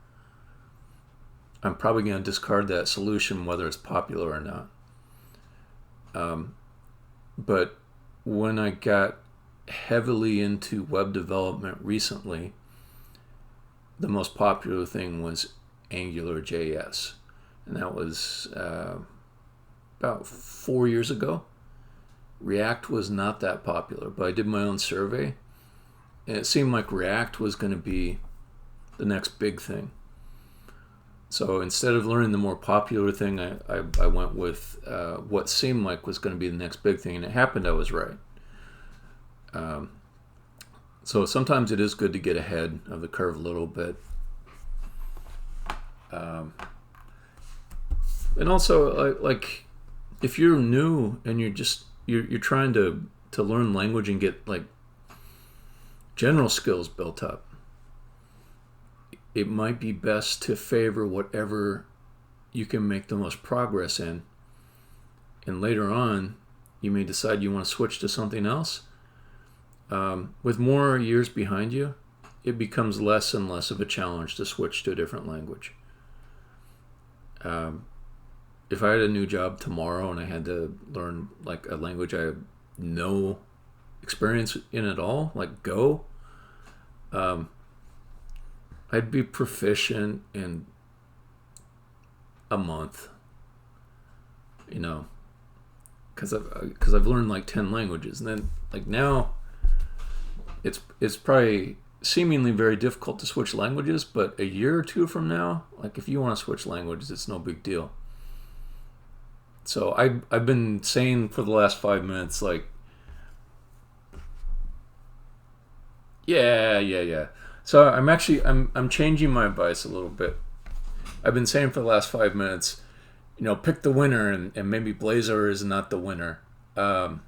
I'm probably going to discard that solution whether it's popular or not. But when I got heavily into web development recently, the most popular thing was AngularJS, and that was about 4 years ago. React was not that popular, but I did my own survey, and it seemed like React was going to be the next big thing. So instead of learning the more popular thing, I went with what seemed like was going to be the next big thing, and it happened I was right. So sometimes it is good to get ahead of the curve a little bit. And also, like if you're new and you're trying to learn language and get like general skills built up, it might be best to favor whatever you can make the most progress in, and later on you may decide you want to switch to something else. With more years behind you, it becomes less and less of a challenge to switch to a different language. If I had a new job tomorrow and I had to learn like a language I have no experience in at all, like Go, I'd be proficient in a month, you know, because I've learned like 10 languages, and then like now it's probably seemingly very difficult to switch languages, but a year or two from now, like if you want to switch languages, it's no big deal. So I've been saying for the last 5 minutes, like, yeah. So I'm changing my advice a little bit. I've been saying for the last 5 minutes, you know, pick the winner, and maybe Blazor is not the winner. But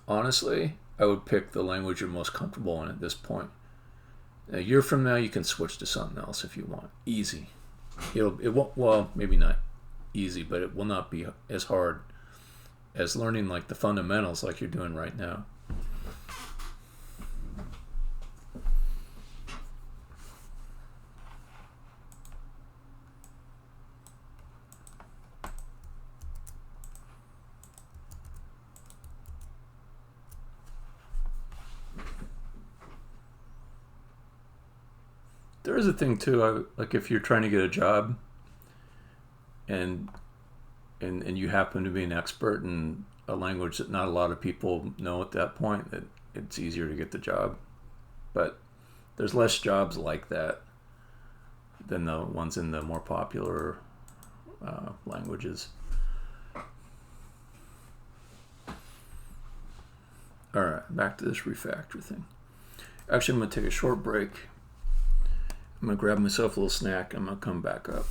honestly, I would pick the language you're most comfortable in at this point. A year from now, you can switch to something else if you want. Easy. It won't, well, maybe not easy, but it will not be as hard as learning like the fundamentals like you're doing right now. There is a thing too, like if you're trying to get a job and you happen to be an expert in a language that not a lot of people know at that point, that it's easier to get the job. But there's less jobs like that than the ones in the more popular languages. Alright, back to this refactor thing. Actually, I'm going to take a short break. I'm going to grab myself a little snack. I'm going to come back up.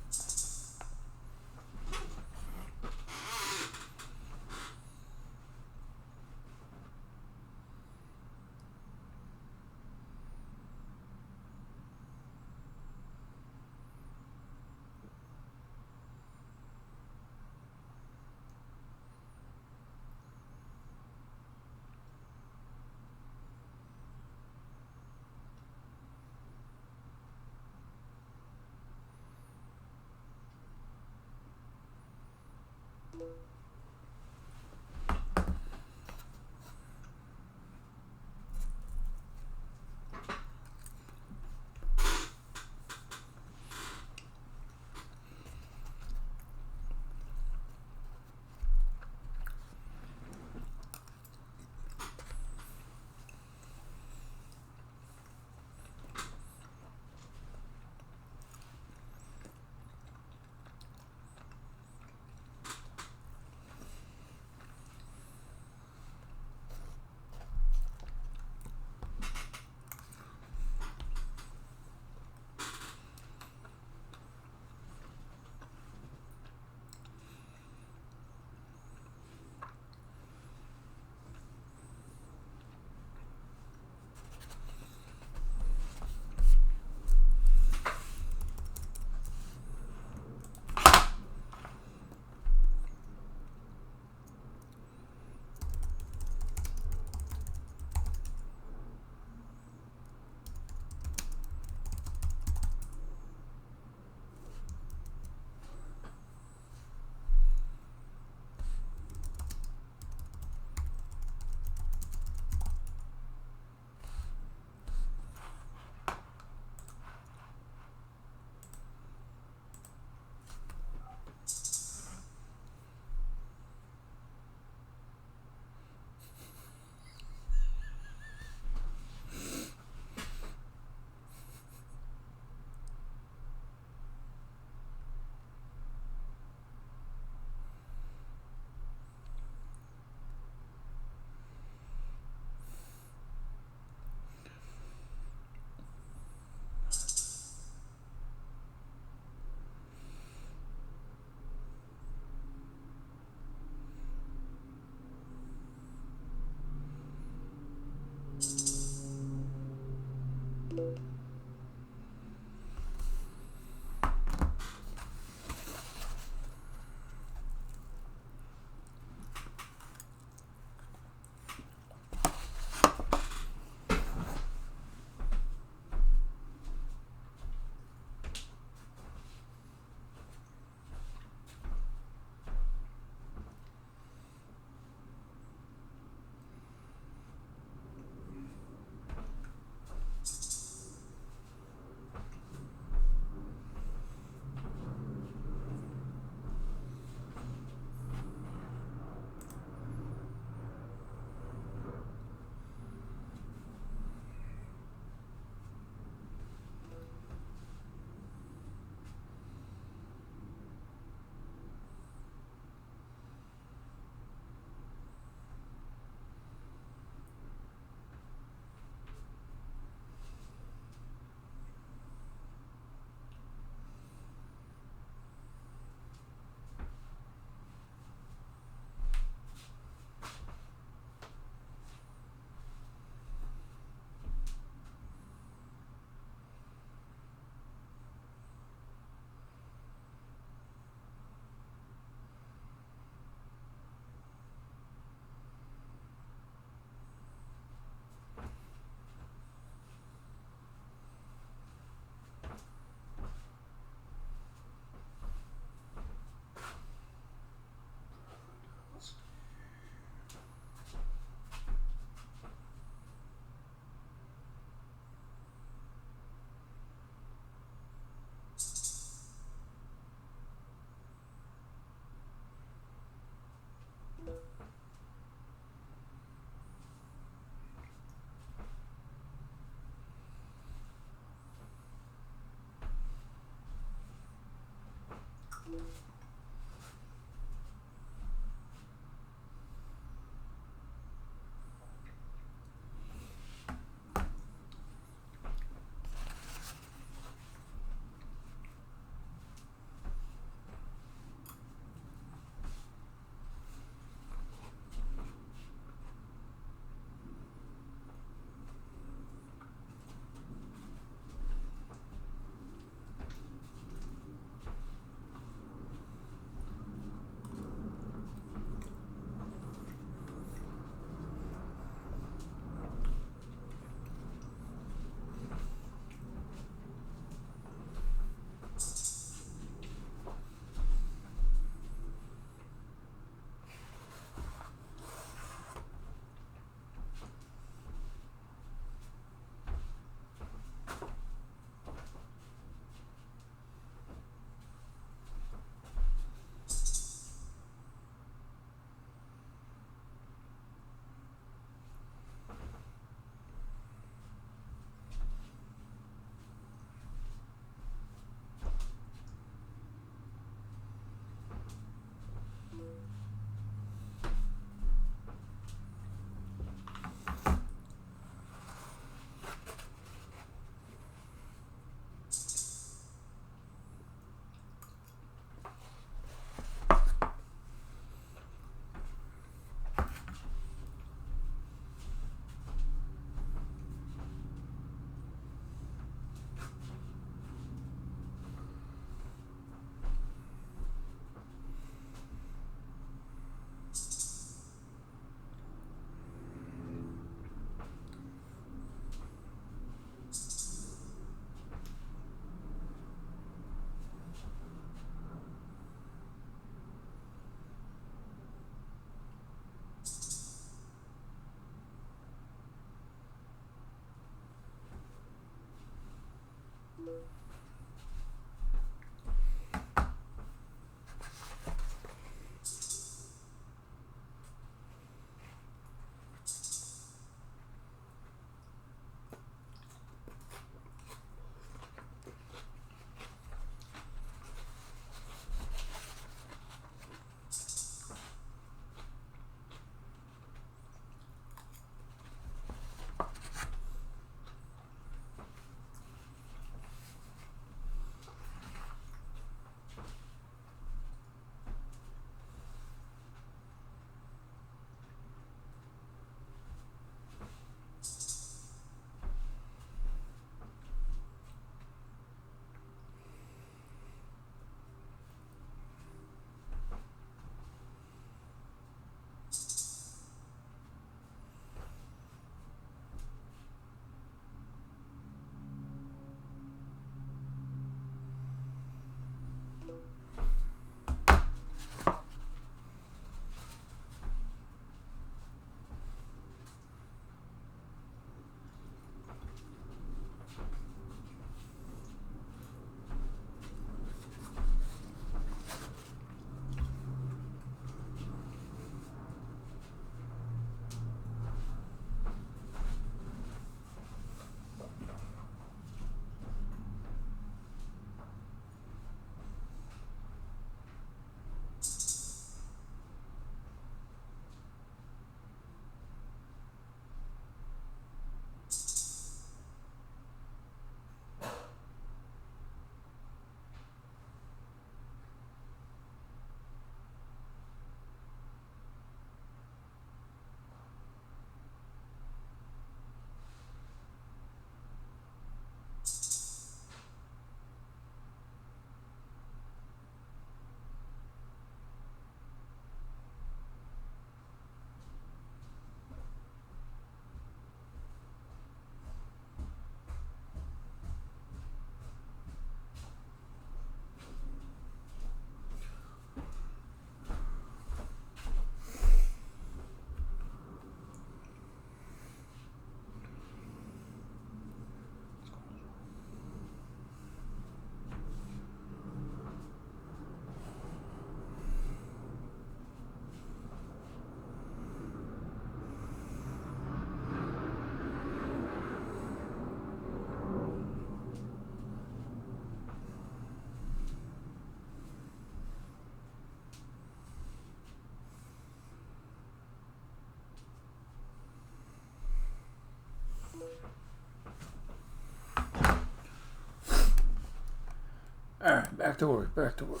back to work, back to work.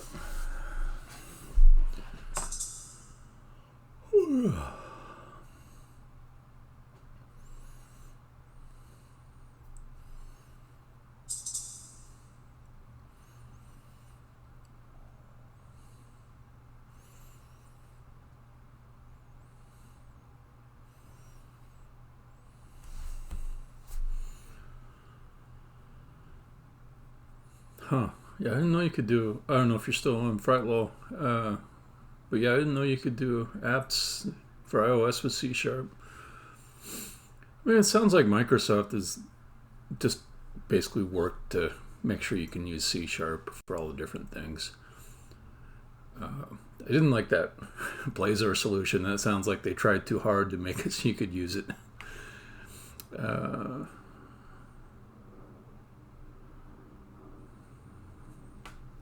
Huh. Yeah, I didn't know you could do, I don't know if you're still on Frightlow, but yeah, I didn't know you could do apps for iOS with C#. I mean, it sounds like Microsoft is just basically worked to make sure you can use C# for all the different things. I didn't like that Blazor solution. That sounds like they tried too hard to make it so you could use it.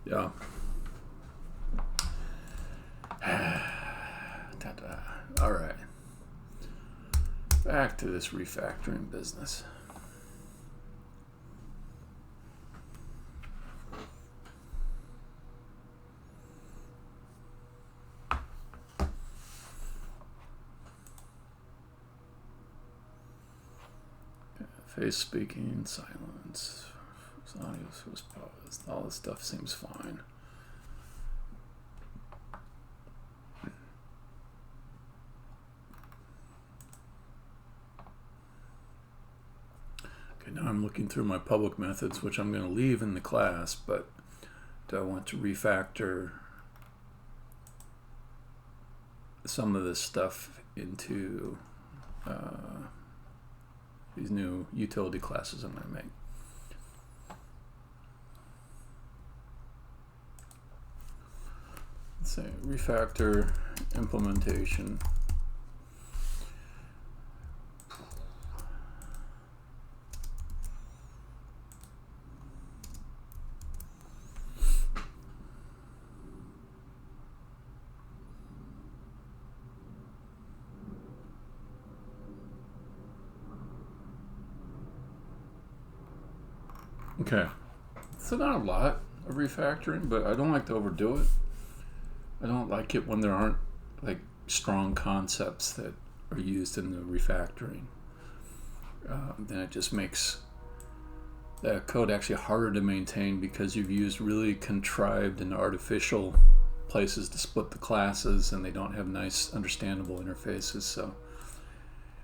Yeah. All right. Back to this refactoring business. Face speaking, silence, audio was paused. All this stuff seems fine. Okay, now I'm looking through my public methods, which I'm going to leave in the class, but do I want to refactor some of this stuff into these new utility classes I'm going to make? Let's say refactor implementation. Okay, so not a lot of refactoring, but I don't like to overdo it. I don't like it when there aren't like strong concepts that are used in the refactoring. Then it just makes that code actually harder to maintain because you've used really contrived and artificial places to split the classes, and they don't have nice, understandable interfaces. So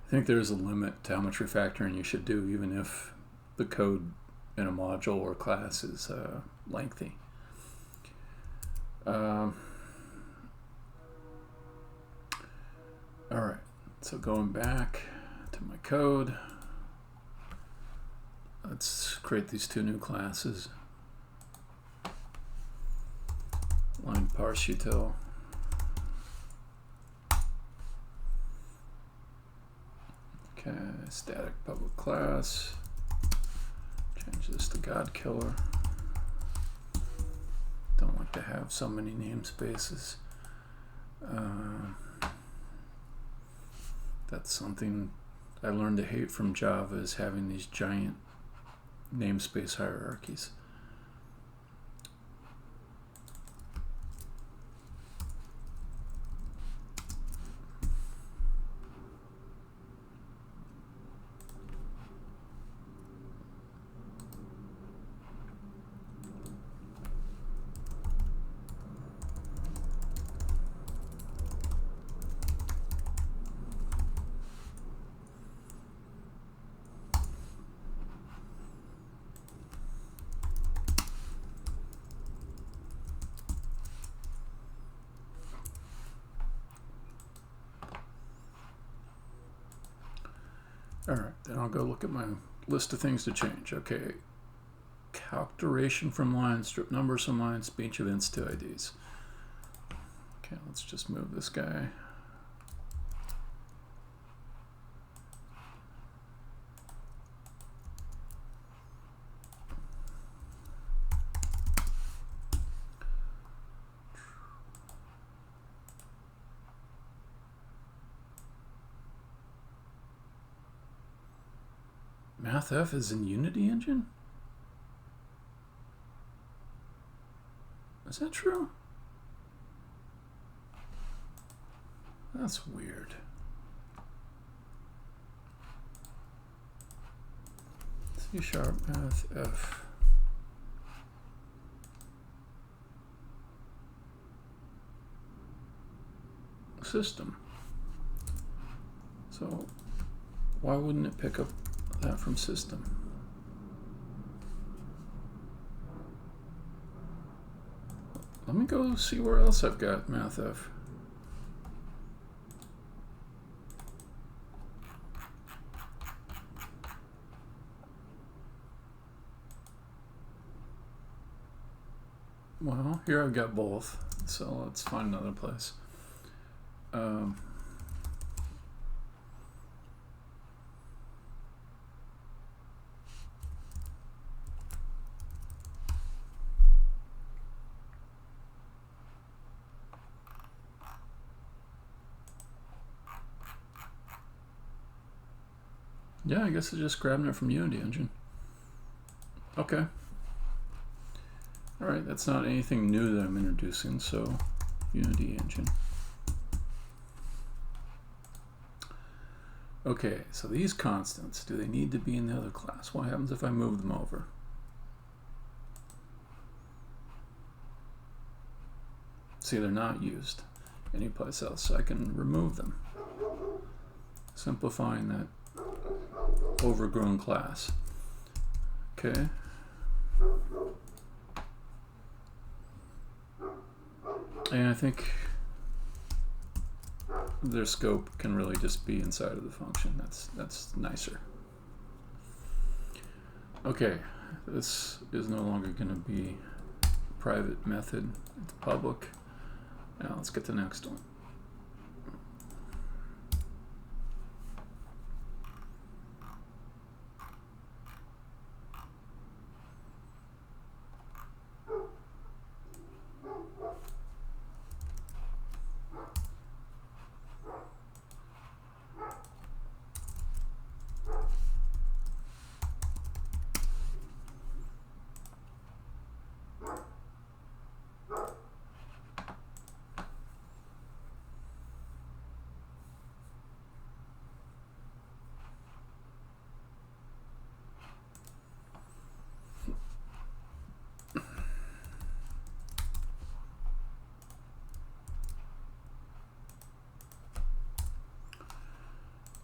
I think there's a limit to how much refactoring you should do, even if the code in a module or class is lengthy. All right, so going back to my code, let's create these two new classes. Line parse util. Okay, static public class. Change this to Godkiller. Don't like to have so many namespaces. That's something I learned to hate from Java, is having these giant namespace hierarchies. Alright, then I'll go look at my list of things to change. Okay, calc duration from lines, strip numbers from lines, speech events to IDs. Okay, let's just move this guy. MathF is in Unity engine? Is that true? That's weird. C# math F. System. So why wouldn't it pick up that from system? Let me go see where else I've got math F. Well, here I've got both, so let's find another place. Yeah, I guess it's just grabbing it from Unity Engine. Okay. Alright, that's not anything new that I'm introducing, so Unity Engine. Okay, so these constants, do they need to be in the other class? What happens if I move them over? See, they're not used anyplace else, so I can remove them, simplifying that overgrown class. Okay. And I think their scope can really just be inside of the function. That's nicer. Okay, this is no longer going to be a private method. It's public. Now let's get to the next one.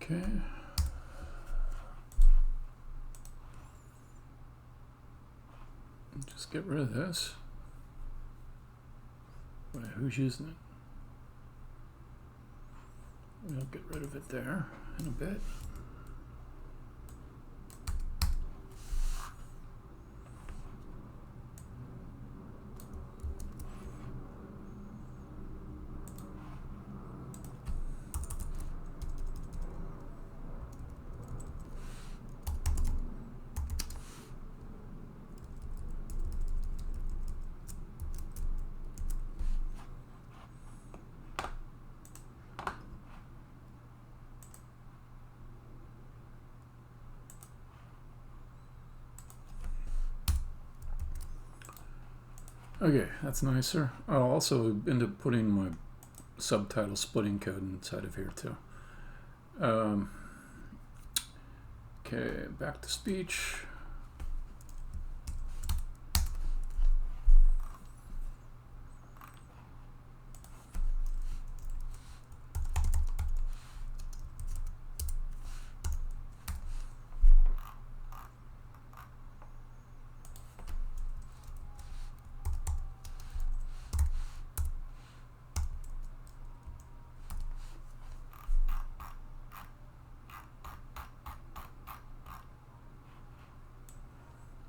Okay. Just get rid of this. Wait, who's using it? We'll get rid of it there in a bit. Okay, that's nicer. I'll also end up putting my subtitle splitting code inside of here too. Okay, back to speech.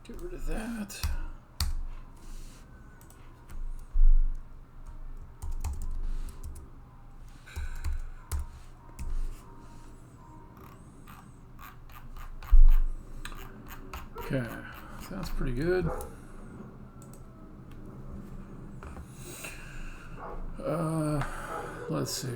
Get rid of that. Okay, sounds pretty good. Let's see.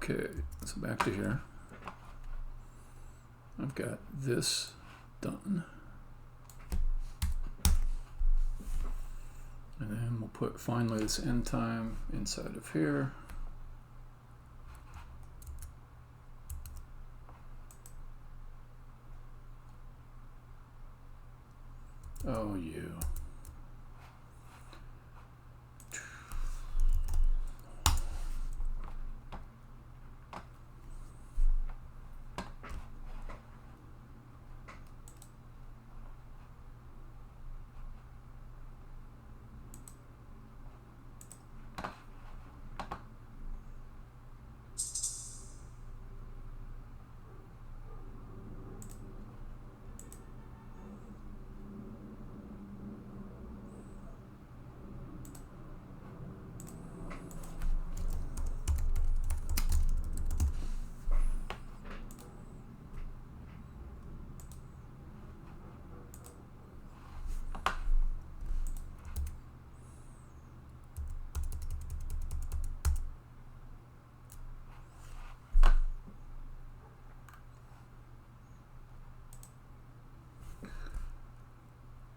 Okay, so back to here. I've got this done. And then we'll put finally this end time inside of here. Oh, you.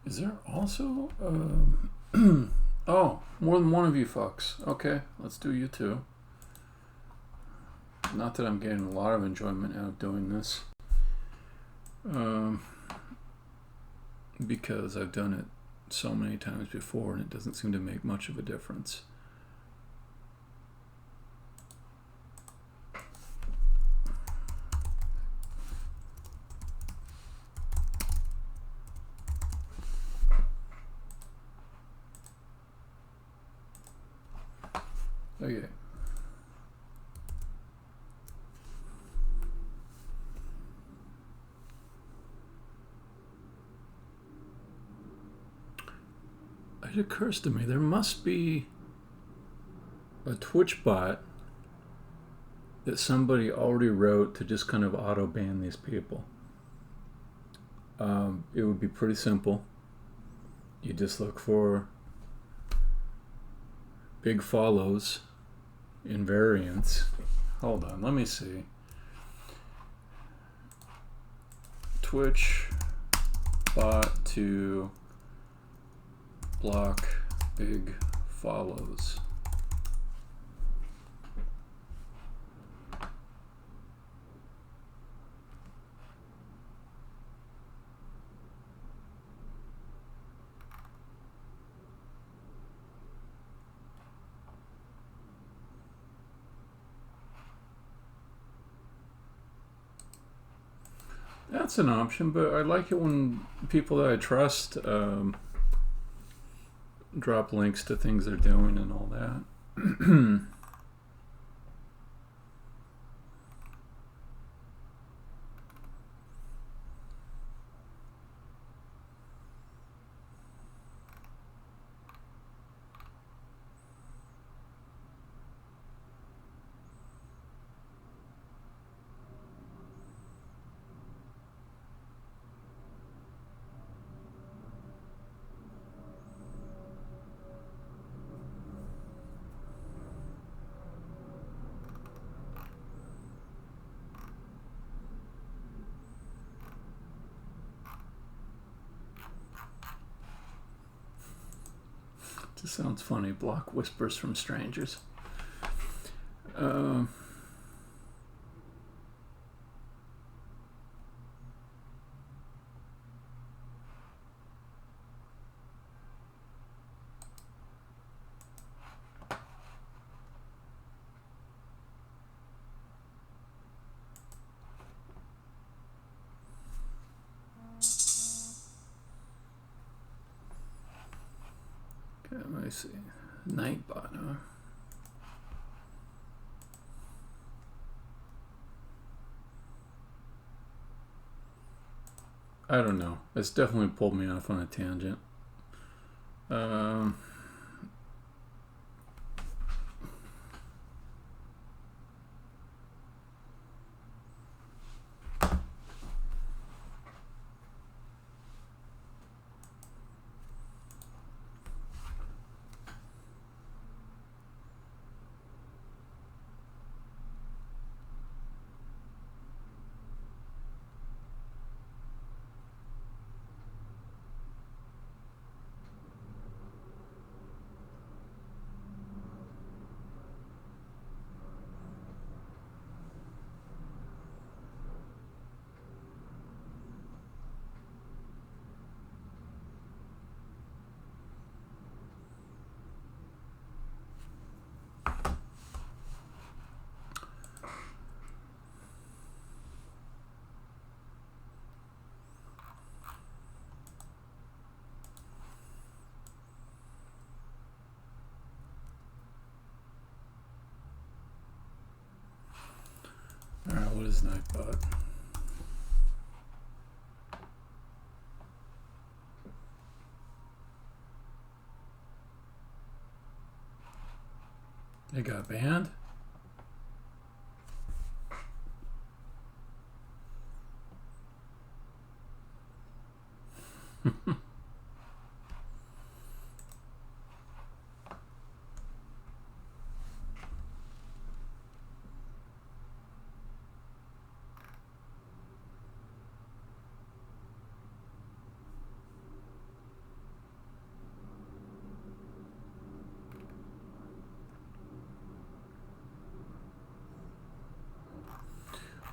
Is there also oh, more than one of you fucks. Okay, let's do you too. Not that I'm getting a lot of enjoyment out of doing this, because I've done it so many times before and it doesn't seem to make much of a difference. Okay. It occurs to me there must be a Twitch bot that somebody already wrote to just kind of auto ban these people. It would be pretty simple. You just look for big follows in variants. Hold on, let me see. Twitch bot to block big follows. That's an option, but I like it when people that I trust drop links to things they're doing and all that. Just sounds funny. Block whispers from strangers. Let me see. Nightbot, huh? I don't know. It's definitely pulled me off on a tangent. what is Nightbot? They got banned?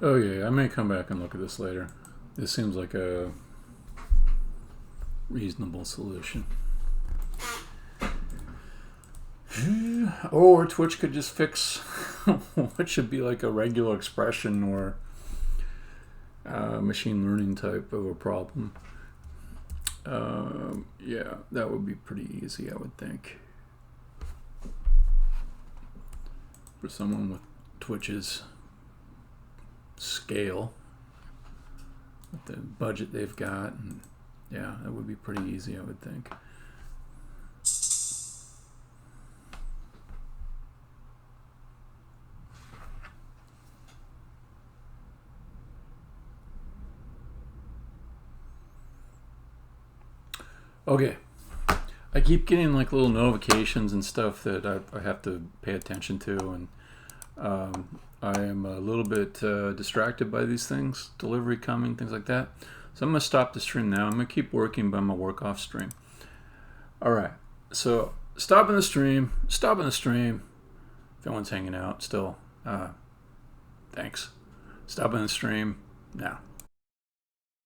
Oh yeah, I may come back and look at this later. This seems like a reasonable solution. Or Twitch could just fix what should be like a regular expression or machine learning type of a problem. Yeah, that would be pretty easy, I would think. For someone with Twitch's scale, with the budget they've got, and yeah, that would be pretty easy, I would think. Okay, I keep getting like little notifications and stuff that I have to pay attention to, and I am a little bit distracted by these things, delivery coming, things like that. So I'm going to stop the stream now. I'm going to keep working, but I'm going to work off stream. All right, so stopping the stream. If anyone's hanging out still, thanks. Stopping the stream now.